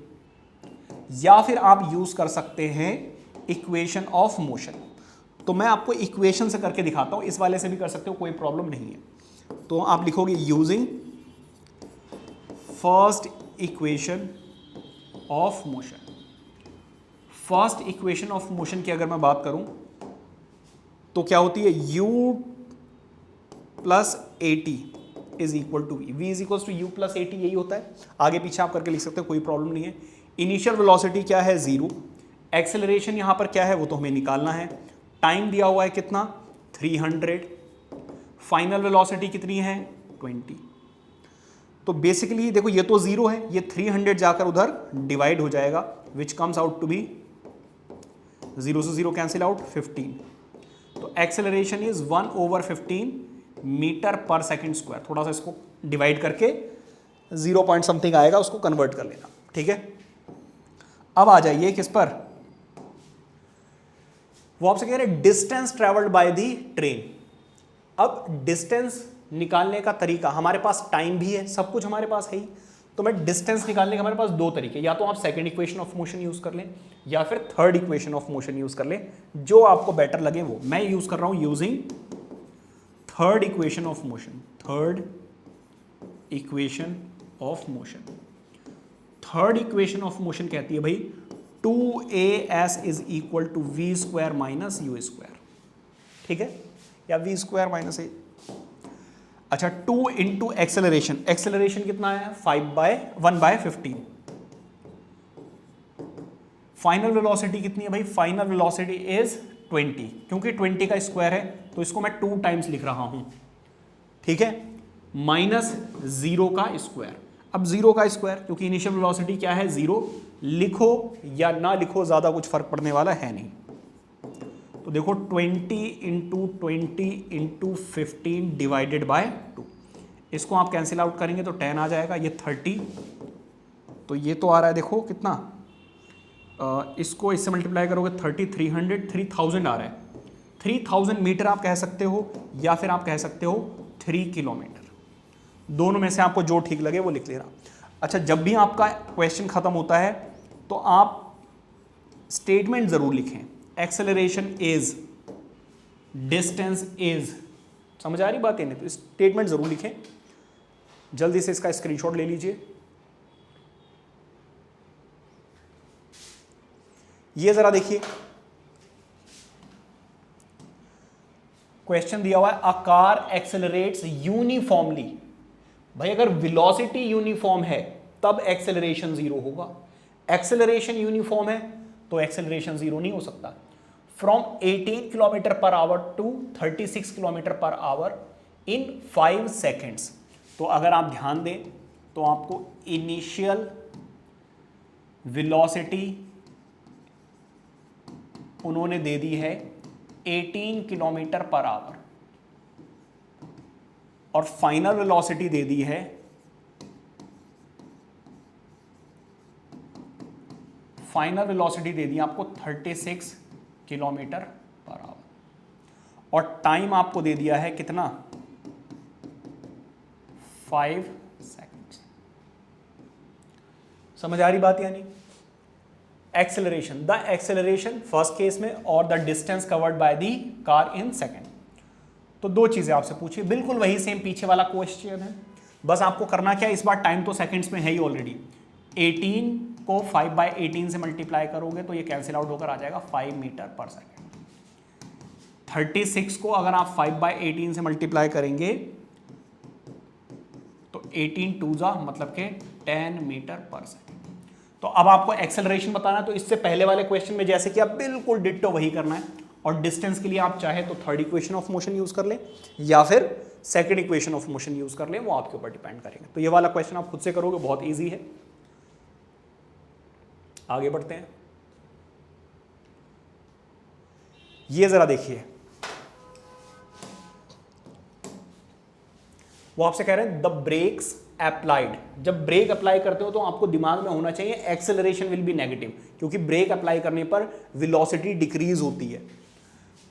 [SPEAKER 1] या फिर आप यूज कर सकते हैं इक्वेशन ऑफ मोशन। तो मैं आपको इक्वेशन से करके दिखाता हूं, इस वाले से भी कर सकते हो, कोई प्रॉब्लम नहीं है। तो आप लिखोगे using first equation of motion. First equation of motion की अगर मैं बात करूं तो क्या होती है u plus A t is equal to v is equal to you plus A t, यही होता है। आगे पीछे आप करके लिख सकते हो, कोई प्रॉब्लम नहीं है। इनिशियल वेलोसिटी क्या है 0, एक्सेलरेशन यहां पर क्या है वो तो हमें निकालना है। टाइम दिया हुआ है कितना 300, फाइनल वेलोसिटी कितनी है 20। तो बेसिकली देखो ये तो 0 है, ये 300 जाकर उधर डिवाइड हो जाएगा, which comes out to be 0 से 0 कैंसिल आउट 15। तो acceleration is 1/15 metre per second square. थोड़ा सा इसको डिवाइड करके 0 पॉइंट समथिंग आएगा, उसको कन्वर्ट कर लेना, ठीक है। अब आ जाइए किस पर, वो आपसे कह रहे हैं distance travelled by the train. अब डिस्टेंस निकालने का तरीका, हमारे पास टाइम भी है, सब कुछ हमारे पास है ही, तो मैं डिस्टेंस निकालने के हमारे पास दो तरीके, या तो आप second equation of motion use कर लें या फिर third equation of motion use कर लें, जो आपको बेटर लगे वो। मैं यूज कर रहा हूं using third equation of motion. Third equation of motion, third equation of motion कहती है भाई 2as is equal to we square minus you square, ठीक है, या वी स्क्वायर माइनस ए। अच्छा, 2 इंटू एक्सेलरेशन, एक्सेलरेशन कितना है 1/15। फाइनल वेलोसिटी कितनी है भाई, फाइनल वेलोसिटी इज 20, क्योंकि 20 का स्क्वायर है तो इसको मैं 2 टाइम्स लिख रहा हूं, ठीक है, माइनस 0 का स्क्वायर। अब 0 का स्क्वायर, क्योंकि इनिशियल वेलोसिटी क्या है 0, लिखो या ना लिखो ज्यादा कुछ फर्क पड़ने वाला है नहीं। तो देखो 20 इंटू 20 इंटू 15 डिवाइडेड बाय 2, इसको आप कैंसिल आउट करेंगे तो 10 आ जाएगा, ये 30, तो ये तो आ रहा है देखो कितना, इसको इससे मल्टीप्लाई करोगे 30, 300, 3000 आ रहा है। 3000 मीटर आप कह सकते हो या फिर आप कह सकते हो 3 किलोमीटर, दोनों में से आपको जो ठीक लगे वो लिख लेना। अच्छा, जब भी आपका क्वेश्चन खत्म होता है तो आप स्टेटमेंट जरूर लिखें, एक्सेलरेशन इज, डिस्टेंस इज, समझ आ रही बात है? नहीं तो स्टेटमेंट जरूर लिखें। जल्दी से इसका स्क्रीनशॉट ले लीजिए। ये जरा देखिए, क्वेश्चन दिया हुआ है अ कार एक्सेलरेट्स यूनिफॉर्मली। भाई अगर वेलोसिटी यूनिफॉर्म है तब एक्सेलरेशन 0 होगा, एक्सेलरेशन यूनिफॉर्म है तो एक्सेलरेशन 0 नहीं हो सकता। From 18 kilometre per hour to 36 kilometre per hour in 5 seconds. तो अगर आप ध्यान दें तो आपको इनिशियल वेलोसिटी उन्होंने दे दी है 18 किलोमीटर पर आवर और फाइनल वेलोसिटी दे दी है आपको 36 किलोमीटर पर आवर और टाइम आपको दे दिया है कितना 5 सेकेंड्स। समझ आ रही बात? यानी acceleration, the acceleration first case में और the distance covered by the car in second. तो दो चीजें आपसे पूछी, बिल्कुल वही सेम पीछे वाला क्वेश्चन है, बस आपको करना क्या है, इस बार टाइम तो सेकंड्स में है ही ऑलरेडी। 18 को 5/18 से मल्टीप्लाई करोगे तो ये कैंसिल आउट होकर आ जाएगा 5 मीटर पर सेकेंड। 36 को अगर आप 5/18 से मल्टीप्लाई करेंगे तो 18 2 जा मतलब के 10 मीटर पर सेकेंड। तो अब आपको एक्सेलरेशन बताना है, तो इससे पहले वाले क्वेश्चन में जैसे कि आप बिल्कुल डिट्टो वही करना है, और डिस्टेंस के लिए आप चाहे तो third equation of motion use कर लें या फिर second equation of motion use कर लें, वो आपके ऊपर डिपेंड करेगा। तो ये वाला क्वेश्चन आप खुद से करोगे, बहुत ईजी है। आगे बढ़ते हैं, ये जरा देखिए, वो आपसे कह रहे हैं द ब्रेक्स अप्लाइड। जब ब्रेक अप्लाई करते हो तो आपको दिमाग में होना चाहिए एक्सेलरेशन विल बी नेगेटिव, क्योंकि ब्रेक अप्लाई करने पर वेलोसिटी डिक्रीज होती है।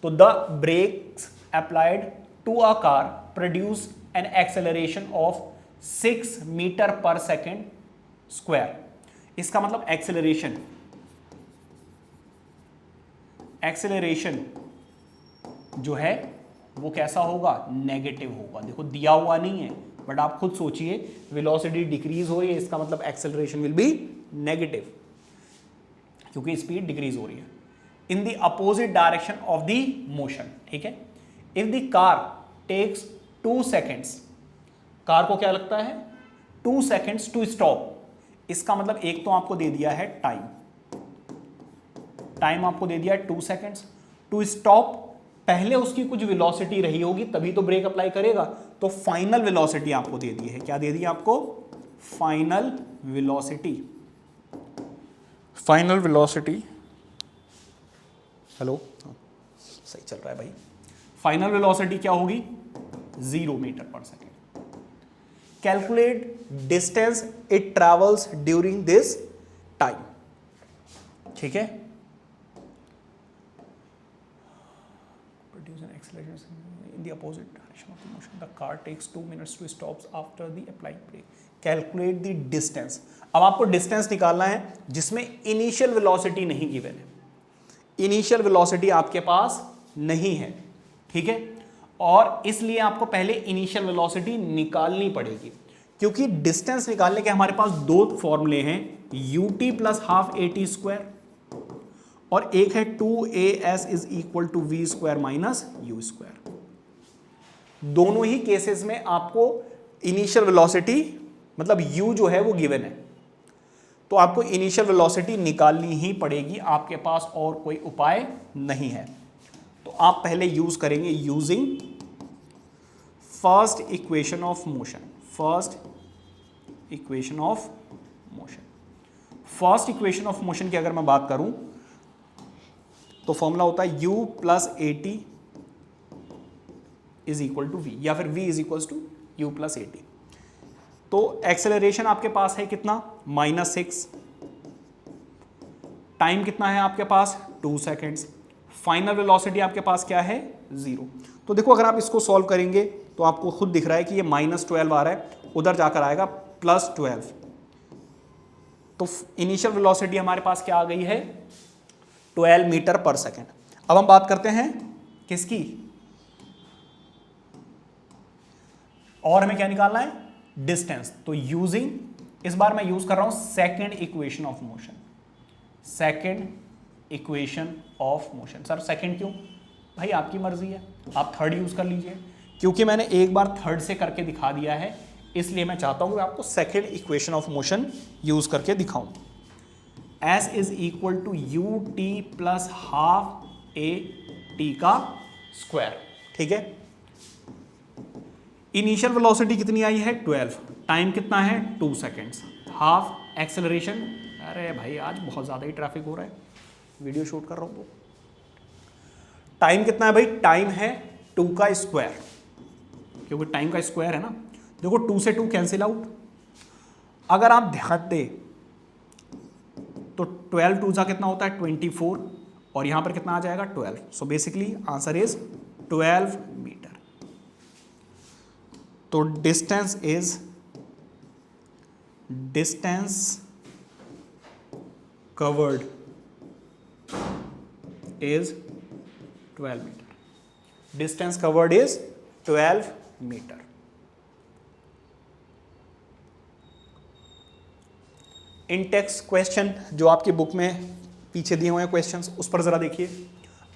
[SPEAKER 1] तो the brakes applied to a car produce an acceleration of 6 metre per second square. इसका मतलब एक्सेलरेशन जो है वो कैसा होगा, नेगेटिव होगा। देखो दिया हुआ नहीं है, बट आप खुद सोचिए, वेलोसिटी डिक्रीज हो रही है, इसका मतलब एक्सेलरेशन विल बी नेगेटिव, क्योंकि स्पीड डिक्रीज हो रही है। In the opposite direction of the motion, ठीक है। If the car takes 2 seconds, car को क्या लगता है 2 सेकेंड्स टू स्टॉप, इसका मतलब एक तो आपको दे दिया है टाइम आपको दे दिया है 2 सेकेंड्स टू स्टॉप। पहले उसकी कुछ वेलोसिटी रही होगी तभी तो ब्रेक अप्लाई करेगा, तो फाइनल वेलोसिटी आपको दे दी है। क्या दे दी आपको, final velocity. Final velocity, hello सही चल रहा है भाई। फाइनल वेलोसिटी क्या होगी, 0 metre per second. Calculate distance it travels during this time, ठीक है। In the opposite direction of the motion, the car takes 2 minutes to stop after the applied brake. Calculate the distance. अब आपको distance निकालना है जिसमें initial velocity नहीं given है। Initial velocity आपके पास नहीं है, ठीक है, और इसलिए आपको पहले इनिशियल वेलोसिटी निकालनी पड़ेगी, क्योंकि डिस्टेंस निकालने के हमारे पास 2 फॉर्मूले हैं, ut plus half at square, और एक है 2as is equal to v square minus u square. दोनों ही केसेस में आपको इनिशियल वेलोसिटी मतलब u जो है वो गिवन है, तो आपको इनिशियल वेलोसिटी निकालनी ही पड़ेगी, आपके पास और कोई उपाय नहीं है। तो आप पहले यूज करेंगे using first equation of motion. First equation of motion की अगर मैं बात करूं तो फॉर्मूला होता है u plus at is equal to v, या फिर v is equal to u plus at। तो एक्सेलरेशन आपके पास है कितना, -6, टाइम कितना है आपके पास 2 सेकेंड्स, फाइनल वेलोसिटी आपके पास क्या है 0। तो देखो अगर आप इसको सॉल्व करेंगे तो आपको खुद दिख रहा है कि ये -12 आ रहा है, उधर जाकर आएगा +12। तो इनिशियल वेलोसिटी हमारे पास क्या आ गई है 12 मीटर पर सेकेंड। अब हम बात करते हैं किसकी, और हमें क्या निकालना है डिस्टेंस। तो यूजिंग, इस बार मैं यूज कर रहा हूं second equation of motion. Second equation of motion, sir second क्यों, भाई आपकी मर्जी है, आप थर्ड यूज कर लीजिए, क्योंकि मैंने एक बार थर्ड से करके दिखा दिया है, इसलिए मैं चाहता हूं कि आपको second equation of motion use करके दिखाऊं। S is equal to ut plus half at का स्क्वायर, ठीक है। इनिशियल वेलोसिटी कितनी आई है 12, टाइम कितना है 2 सेकेंड्स, हाफ एक्सेलरेशन, अरे भाई आज बहुत ज़्यादा ही ट्रैफिक हो रहा है, वीडियो शूट कर रहा हूँ तो टाइम कितना है भाई, टाइम है 2 का स्क्वायर, क्योंकि टाइम का स्क्वायर है ना। देखो 2 से 2 कैंसिल आउट, अगर आप ध्यान दें तो 12 2 जा कितना होता है 24, और यहां पर कितना आ जाएगा 12। So basically answer is 12 metre. तो distance covered is 12 metre. Distance covered is 12 metre. In text question जो आपकी बुक में पीछे दिए हुए हैं क्वेश्चंस, उस पर जरा देखिए।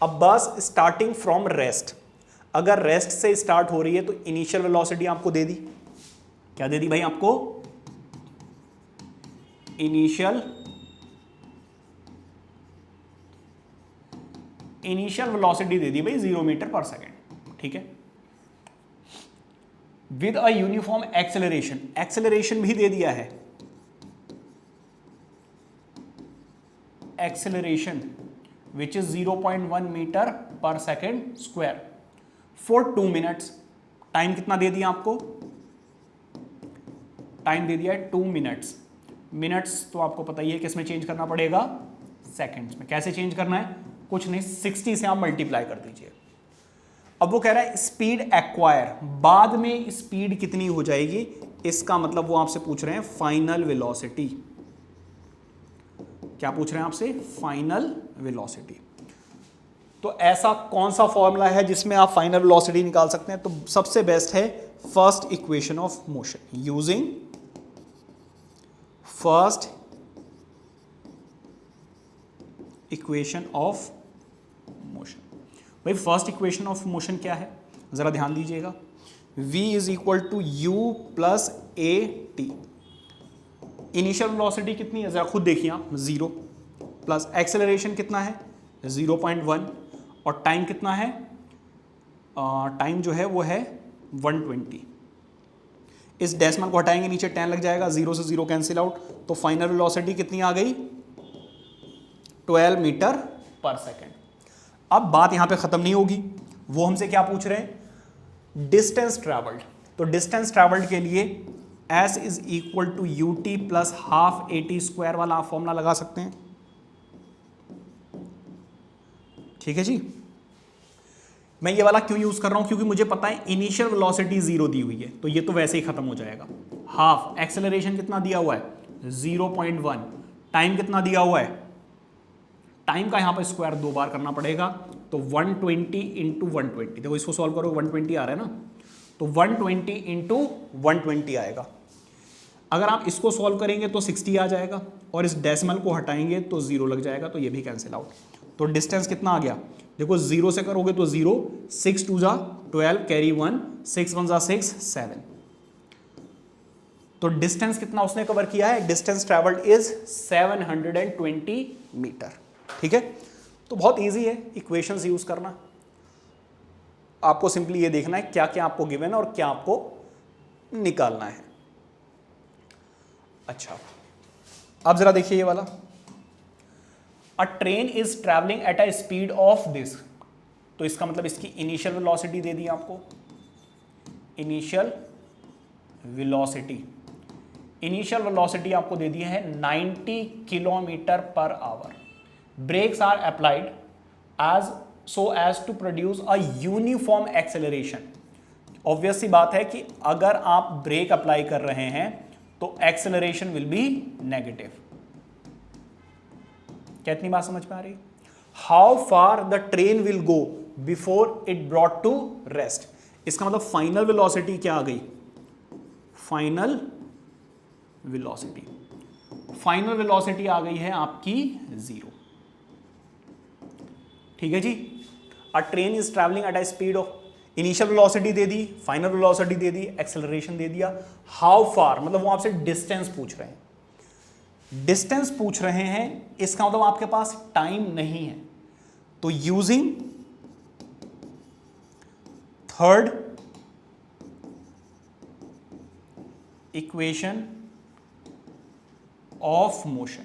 [SPEAKER 1] अब बस स्टार्टिंग फ्रॉम रेस्ट, अगर रेस्ट से स्टार्ट हो रही है तो इनिशियल वेलोसिटी आपको दे दी, क्या दे दी भाई आपको, इनिशियल इनिशियल वेलोसिटी दे दी भाई 0 मीटर पर सेकेंड, ठीक है, with a uniform acceleration, acceleration भी दे दिया है, acceleration which is 0.1 metre per second square for 2 minutes. Time कितना दे दिया आपको, टाइम दे दिया है 2 मिनट्स। मिनट्स तो आपको पता ही है किसमें चेंज करना पड़ेगा, सेकंड्स में। कैसे चेंज करना है, कुछ नहीं, 60 से आप मल्टीप्लाई कर दीजिए। अब वो कह रहा है स्पीड एक्वायर, बाद में स्पीड कितनी हो जाएगी, इसका मतलब वो आपसे पूछ रहे हैं फाइनल वेलोसिटी। क्या पूछ रहे हैं आपसे, फाइनल वेलोसिटी। तो ऐसा कौन सा फॉर्मूला है जिसमें आप फाइनल वेलोसिटी निकाल सकते हैं, तो सबसे बेस्ट है first equation of motion, using first equation of motion. भाई फर्स्ट इक्वेशन ऑफ मोशन क्या है, जरा ध्यान दीजिएगा, v is equal to you plus A T. Initial velocity कितनी है, जरा खुद देखिए आप, 0, प्लस एक्सेलरेशन कितना है 0.1, और टाइम कितना है, टाइम जो है वो है 120। इस डेसिमल को हटाएंगे, नीचे 10 लग जाएगा, 0 से 0 कैंसिल आउट, तो फाइनल वेलोसिटी कितनी आ गई, 12 मीटर पर सेकेंड। अब बात यहां पे खत्म नहीं होगी, वो हमसे क्या पूछ रहे हैं, डिस्टेंस ट्रैवल्ड। तो डिस्टेंस ट्रैवल्ड के लिए s is equal to U T plus half A T square वाला आप फॉर्मूला लगा सकते हैं, ठीक है जी। मैं ये वाला क्यों यूज कर रहा हूं, क्योंकि मुझे पता है इनिशियल वेलोसिटी 0 दी हुई है, तो ये तो वैसे ही खत्म हो जाएगा। हाफ एक्सेलरेशन कितना दिया हुआ है 0.1, टाइम कितना दिया हुआ है, टाइम का यहां पर स्क्वायर 2 बार करना पड़ेगा, तो 120 इंटू 120, देखो इसको सॉल्व करो 120 आ रहा है ना, तो 120 इंटू 120 आएगा। अगर आप इसको सॉल्व करेंगे तो 60 आ जाएगा, और इस डेसिमल को हटाएंगे तो 0 लग जाएगा, तो ये भी कैंसिल आउट। तो डिस्टेंस कितना आ गया, देखो 0 से करोगे तो 0, 6 2 जा 12, कैरी 1, 6 1 जा 6, 7। तो डिस्टेंस कितना उसने कवर किया है, डिस्टेंस ट्रैवल्ड इज 720 मीटर, ठीक है। तो बहुत इजी है इक्वेशंस यूज करना, आपको सिंपली ये देखना है क्या क्या आपको गिवन है और क्या आपको निकालना है। अच्छा, अब जरा देखिए ये वाला, अ train is travelling at a speed of this, तो इसका मतलब इसकी इनिशियल वेलोसिटी दे दी आपको, इनिशियल वेलोसिटी, इनिशियल वेलोसिटी आपको दे दी है 90 kilometre per hour. Brakes are applied as so as to produce a uniform acceleration. Obvious सी बात है कि अगर आप ब्रेक अप्लाई कर रहे हैं तो एक्सेलरेशन विल बी नेगेटिव। क्या इतनी बात समझ में आ रही है? How far the train will go before it brought to rest, इसका मतलब फाइनल वेलोसिटी क्या आ गई, फाइनल वेलोसिटी, फाइनल वेलोसिटी आ गई है आपकी 0, ठीक है जी। A train is travelling at a speed of, initial velocity दे दी, फाइनल वेलोसिटी दे दी, एक्सेलरेशन दे दिया। हाउ फार मतलब वो आपसे डिस्टेंस पूछ रहे हैं, डिस्टेंस पूछ रहे हैं, इसका मतलब आपके पास टाइम नहीं है, तो using third equation of motion,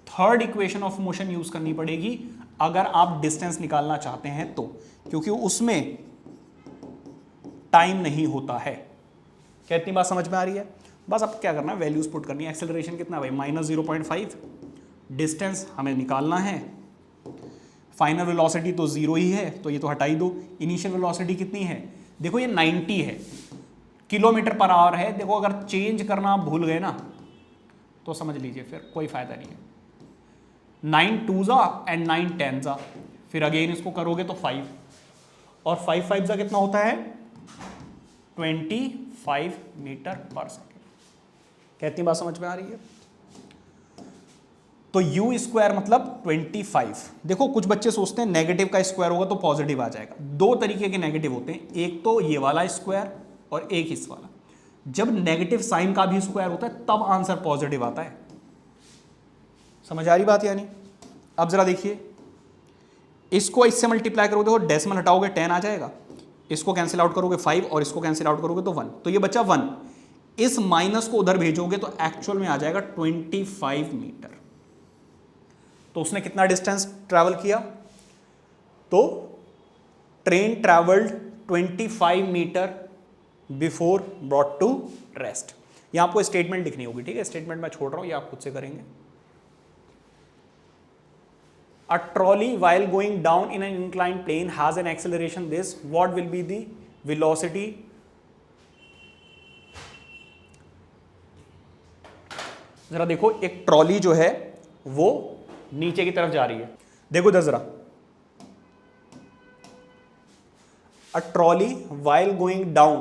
[SPEAKER 1] third equation of motion use करनी पड़ेगी अगर आप डिस्टेंस निकालना चाहते हैं तो, क्योंकि उसमें टाइम नहीं होता है। क्या इतनी बात समझ में आ रही है? बस अब क्या करना है, वैल्यूज पुट करनी है। एक्सेलरेशन कितना है भाई, -0.5, डिस्टेंस हमें निकालना है, फाइनल वेलोसिटी तो 0 ही है, तो ये तो हटा ही दो। इनिशियल वेलोसिटी कितनी है, देखो ये 90 है, किलोमीटर पर आवर है। देखो अगर चेंज करना आप भूल गए ना तो समझ लीजिए फिर कोई फायदा नहीं है। 9 2 जा एंड 9 10 जा, फिर अगेन इसको करोगे तो 5, और 5 5 जा कितना होता है 25 मीटर पर सेकेंड। कितनी बात समझ में आ रही है? तो u स्क्वायर मतलब 25। देखो कुछ बच्चे सोचते हैं नेगेटिव का स्क्वायर होगा तो पॉजिटिव आ जाएगा। दो तरीके के नेगेटिव होते हैं, एक तो ये वाला स्क्वायर और एक इस वाला। जब नेगेटिव साइन का भी स्क्वायर होता है तब आंसर पॉजिटिव आता है। समझ आ रही बात? यानी अब जरा देखिए, इसको इससे मल्टीप्लाई करोगे तो डेसिमल हटाओगे 10 आ जाएगा, इसको कैंसिल आउट करोगे 5 और इसको कैंसिल आउट करोगे तो 1, तो ये बचा 1। इस माइनस को उधर भेजोगे तो एक्चुअल में आ जाएगा 25 मीटर। तो उसने कितना डिस्टेंस ट्रैवल किया? तो train travelled 25 metre before brought to rest. यहां आपको स्टेटमेंट लिखनी होगी, ठीक है, स्टेटमेंट मैं छोड़ रहा हूं, ये आप खुद से करेंगे। A trolley while going down in an inclined plane has an acceleration this, what will be the velocity? जरा देखो, एक ट्रॉली जो है वो नीचे की तरफ जा रही है, देखो इधर जरा। A trolley while going down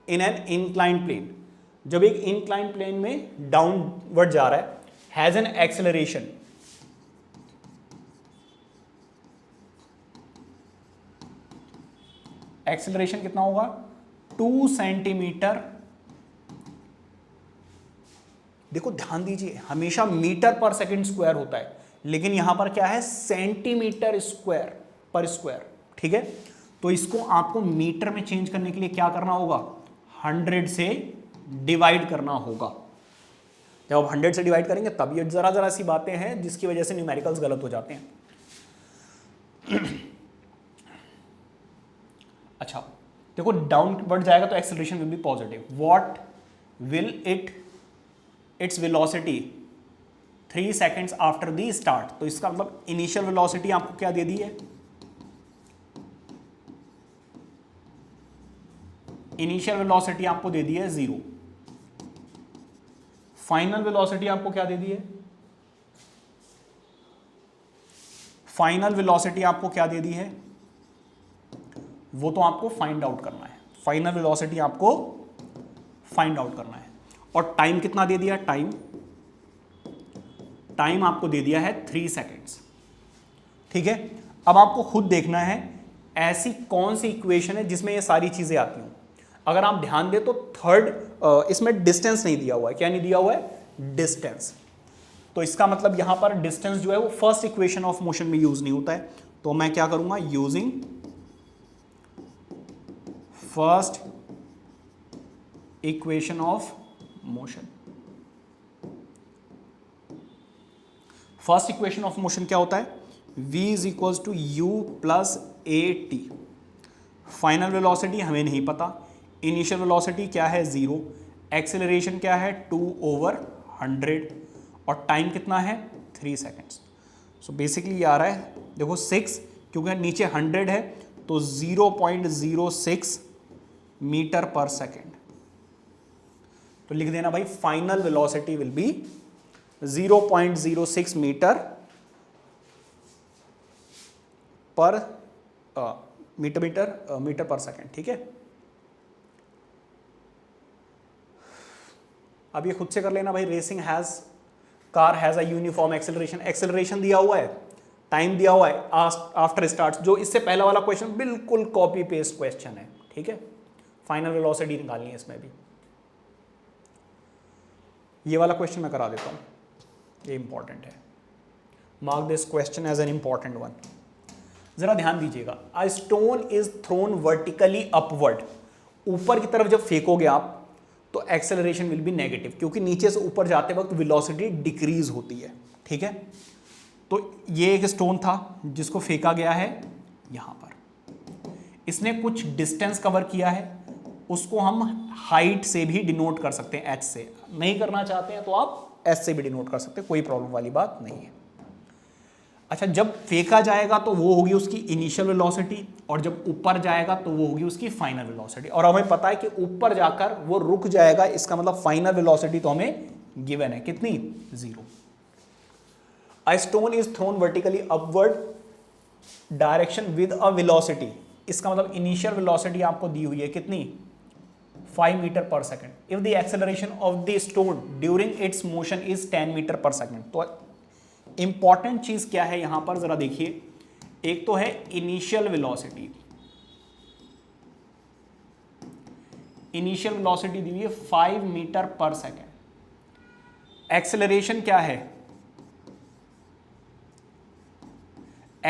[SPEAKER 1] in an inclined plane, जब एक inclined plane में डाउनवर्ड जा रहा है, has an acceleration, एक्सेलरेशन कितना होगा? 2 सेंटीमीटर। देखो ध्यान दीजिए, हमेशा मीटर पर सेकंड स्क्वायर होता है, लेकिन यहां पर क्या है? सेंटीमीटर स्क्वायर पर स्क्वायर, ठीक है। तो इसको आपको मीटर में चेंज करने के लिए क्या करना होगा? 100 से डिवाइड करना होगा। जब आप 100 से डिवाइड करेंगे तब ये जरा जरा सी बातें हैं जिसकी वजह से न्यूमेरिकल्स गलत हो जाते हैं। अच्छा देखो, डाउनवर्ड जाएगा तो acceleration will B positive. What will its velocity 3 seconds after the start, तो इसका मतलब इनिशियल वेलोसिटी आपको क्या दे दी है? इनिशियल वेलोसिटी आपको दे दी है 0। फाइनल वेलोसिटी आपको क्या दे दी है? फाइनल वेलोसिटी आपको क्या दे दी है? वो तो आपको फाइंड आउट करना है। फाइनल वेलोसिटी आपको फाइंड आउट करना है। और टाइम कितना दे दिया? टाइम आपको दे दिया है 3 सेकेंड्स, ठीक है। अब आपको खुद देखना है ऐसी कौन सी इक्वेशन है जिसमें ये सारी चीजें आती हूं। अगर आप ध्यान दें तो थर्ड इसमें डिस्टेंस नहीं दिया हुआ है। क्या नहीं दिया हुआ है? डिस्टेंस। तो इसका मतलब यहां पर डिस्टेंस जो है वो फर्स्ट इक्वेशन ऑफ मोशन में यूज नहीं होता है। तो मैं क्या करूंगा? Using first equation of motion. First equation of motion क्या होता है? v is equals to you plus A T. Final velocity हमें नहीं पता, इनिशियल वेलोसिटी क्या है? 0, एक्सेलरेशन क्या है? 2/100 और टाइम कितना है? 3 सेकेंड्स। सो बेसिकली ये आ रहा है, देखो 6, क्योंकि नीचे 100 है तो 0.06 मीटर पर सेकेंड। तो लिख देना भाई, final velocity will be 0.06 metre per metre per second, ठीक है। अब ये खुद से कर लेना भाई। Racing car has a uniform acceleration. Acceleration दिया हुआ है, टाइम दिया हुआ है आफ्टर स्टार्ट। जो इससे पहला वाला क्वेश्चन बिल्कुल कॉपी पेस्ट क्वेश्चन है, ठीक है। फाइनल वेलोसिटी निकालनी है इसमें भी। ये वाला क्वेश्चन मैं करा देता हूं, ये इंपॉर्टेंट है। Mark this question as an important one. जरा ध्यान दीजिएगा। A stone is thrown vertically upward. ऊपर की तरफ जब फेंकोगे आप तो एक्सेलरेशन विल बी नेगेटिव, क्योंकि नीचे से ऊपर जाते वक्त वेलोसिटी डिक्रीज होती है, ठीक है। तो ये एक स्टोन था जिसको फेंका गया है यहां पर। इसने कुछ डिस्टेंस कवर किया है, उसको हम हाइट से भी डिनोट कर सकते हैं, h से। नहीं करना चाहते हैं तो आप s से भी डिनोट कर सकते हैं, कोई प्रॉब्लम वाली बात नहीं है। अच्छा, जब फेंका जाएगा तो वो होगी उसकी इनिशियल वेलोसिटी, और जब ऊपर जाएगा तो वो होगी उसकी फाइनल वेलोसिटी। और हमें पता है कि ऊपर जाकर वो रुक जाएगा, इसका मतलब फाइनल वेलोसिटी तो हमें गिवन है, कितनी? 0। अ stone is thrown vertically upward direction with a velocity. इसका मतलब इनिशियल वेलोसिटी आपको दी हुई है कितनी? 5 metre per second. If the acceleration of the stone during its motion is 10 metre per second. तो इंपॉर्टेंट चीज क्या है यहां पर, जरा देखिए। एक तो है इनिशियल वेलोसिटी। इनिशियल वेलोसिटी दी हुई है 5 मीटर पर सेकेंड। एक्सेलरेशन क्या है?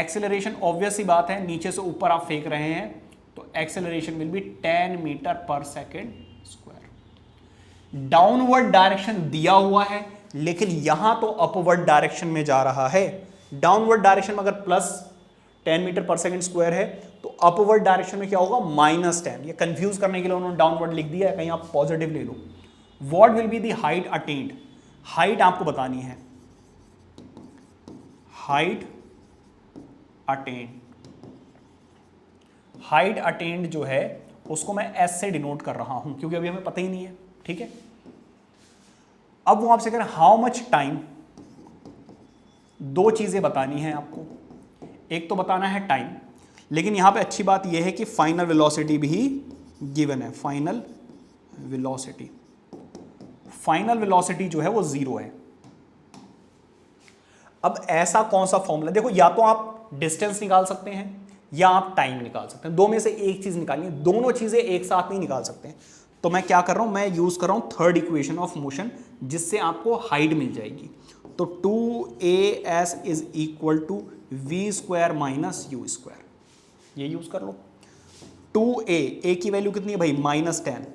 [SPEAKER 1] एक्सेलरेशन ऑब्वियस सी बात है, नीचे से ऊपर आप फेंक रहे हैं तो acceleration will B 10 metre per second square. Downward direction दिया हुआ है लेकिन यहां तो अपवर्ड डायरेक्शन में जा रहा है। डाउनवर्ड डायरेक्शन में अगर plus 10 metre per second square है तो अपवर्ड डायरेक्शन में क्या होगा -10। ये कंफ्यूज करने के लिए उन्होंने डाउनवर्ड लिख दिया है, कहीं आप पॉजिटिव ले लो। What will be the height attained, height आपको बतानी है, हाइट अटेन्ड। हाइट अटेन्ड जो है उसको मैं एस से डिनोट कर रहा हूं क्योंकि अभी हमें पता ही नहीं है, ठीक है। अब वो आपसे कह रहे हैं हाउ मच टाइम, दो चीजें बतानी है आपको, एक तो बताना है टाइम, लेकिन यहां पे अच्छी बात यह है कि फाइनल वेलोसिटी भी गिवन है। फाइनल वेलोसिटी, फाइनल वेलोसिटी जो है वो 0 है। अब ऐसा कौन सा फॉर्मूला, देखो या तो आप डिस्टेंस निकाल सकते हैं या आप टाइम निकाल सकते हैं, दो में से एक चीज निकालनी है, दोनों चीजें एक साथ नहीं निकाल सकते हैं। तो मैं क्या कर रहा हूं, मैं यूज कर रहा हूं थर्ड इक्वेशन ऑफ मोशन, जिससे आपको हाइट मिल जाएगी। तो 2as is equal to we square minus you square, ये यूज कर लो। 2a की वैल्यू कितनी है भाई, -10,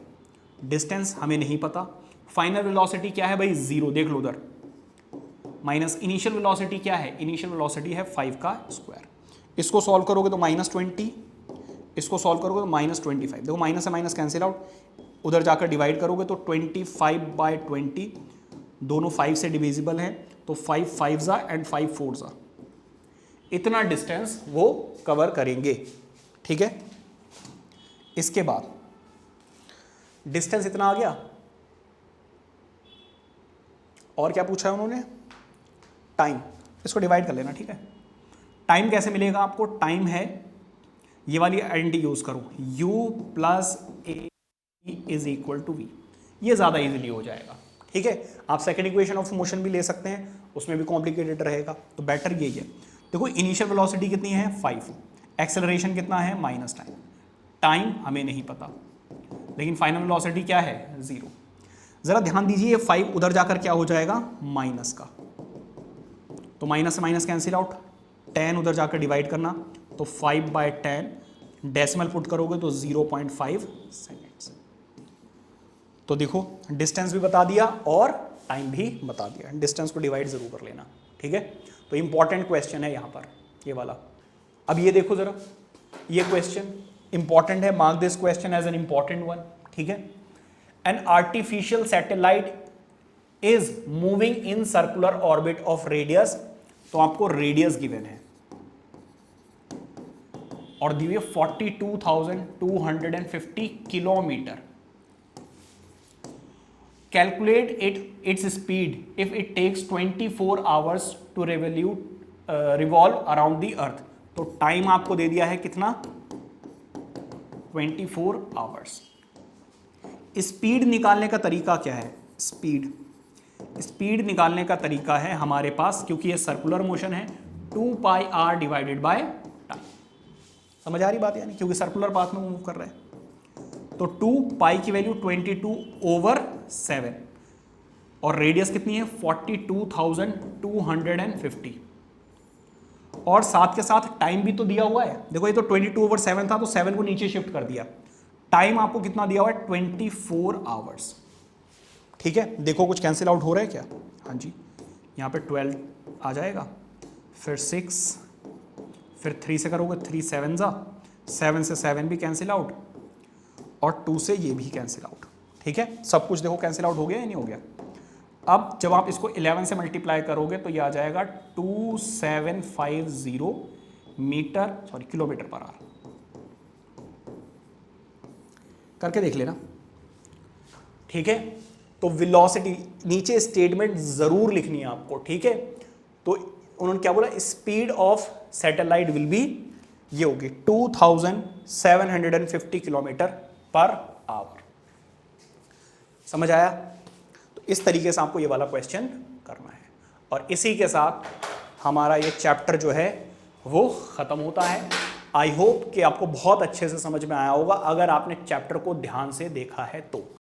[SPEAKER 1] डिस्टेंस हमें नहीं पता, फाइनल वेलोसिटी क्या है भाई 0, देख लो उधर, माइनस इनिशियल वेलोसिटी क्या है, इनिशियल वेलोसिटी है 5 का स्क्वायर। इसको सॉल्व करोगे तो -20, इसको सॉल्व करोगे तो -25, देखो माइनस से माइनस कैंसिल आउट, उधर जाकर डिवाइड करोगे तो 25/20, दोनों 5 से डिविजिबल हैं, तो 5 5 एंड 5 4, इतना डिस्टेंस वो कवर करेंगे, ठीक है। इसके बाद डिस्टेंस इतना आ गया, और क्या पूछा है उन्होंने, टाइम, इसको डिवाइड कर लेना, ठीक है। टाइम कैसे मिलेगा आपको, टाइम है, ये वाली आइडेंटिटी यूज करो, u + a is equal to v, ये ज्यादा इजीली हो जाएगा, ठीक है। आप सेकंड इक्वेशन ऑफ मोशन भी ले सकते हैं, उसमें भी कॉम्प्लिकेटेड रहेगा, तो बेटर यही है। देखो इनिशियल वेलोसिटी कितनी है 5, एक्सेलरेशन कितना है -10, टाइम हमें नहीं पता, लेकिन फाइनल वेलोसिटी क्या है 0। जरा ध्यान दीजिए, ये 5 उधर जाकर क्या हो जाएगा माइनस का, तो माइनस से माइनस कैंसिल आउट, 10 उधर जाकर डिवाइड करना, तो 5/10, डेसिमल पुट करोगे तो 0.5 सेकेंड्स। तो देखो डिस्टेंस भी बता दिया और टाइम भी बता दिया, डिस्टेंस को डिवाइड जरूर कर लेना, ठीक है। तो इंपॉर्टेंट क्वेश्चन है यहां पर ये वाला। अब ये देखो जरा, ये क्वेश्चन इंपॉर्टेंट है, mark this question as an important one, ठीक है। An artificial satellite is moving in circular orbit of radius, तो आपको रेडियस गिवन है और दी हुई 42,250 kilometre. Calculate its speed if it takes 24 hours to revolve around the earth, तो time आपको दे दिया है कितना 24 आवर्स। स्पीड निकालने का तरीका क्या है, स्पीड निकालने का तरीका है हमारे पास, क्योंकि ये सर्कुलर मोशन है, 2πr डिवाइडेड बाय टाइम। समझ आ रही बात, यानी क्योंकि सर्कुलर पाथ में मूव कर रहे हैं, तो 2π की वैल्यू 22/7 और रेडियस कितनी है 42,250, और साथ के साथ टाइम भी तो दिया हुआ है। देखो ये तो 22/7 था, तो 7 को नीचे शिफ्ट कर दिया, टाइम आपको कितना दिया हुआ है 24 आवर्स, ठीक है। देखो कुछ कैंसिल आउट हो रहा है क्या, हाँ जी, यहाँ पे 12 आ जाएगा, फिर 6, फिर 3 से करोगे 3 7 7 से 7 भी कैंसिल आउट, और 2 से ये भी कैंसिल आउट, ठीक है। सब कुछ देखो कैंसिल आउट हो गया या नहीं हो गया। अब जब आप इसको 11 से मल्टीप्लाई करोगे तो ये आ जाएगा 2750 किलोमीटर पर आवर, करके देख लेना, ठीक है। तो वेलोसिटी नीचे स्टेटमेंट जरूर लिखनी है आपको, ठीक है। तो उन्होंने क्या बोला, speed of satellite will be, ये होगी 2750 किलोमीटर पर आवर। समझ आया, तो इस तरीके से आपको ये वाला क्वेश्चन करना है, और इसी के साथ हमारा ये चैप्टर जो है वो खत्म होता है। आई होप कि आपको बहुत अच्छे से समझ में आया होगा अगर आपने चैप्टर को ध्यान से देखा है तो।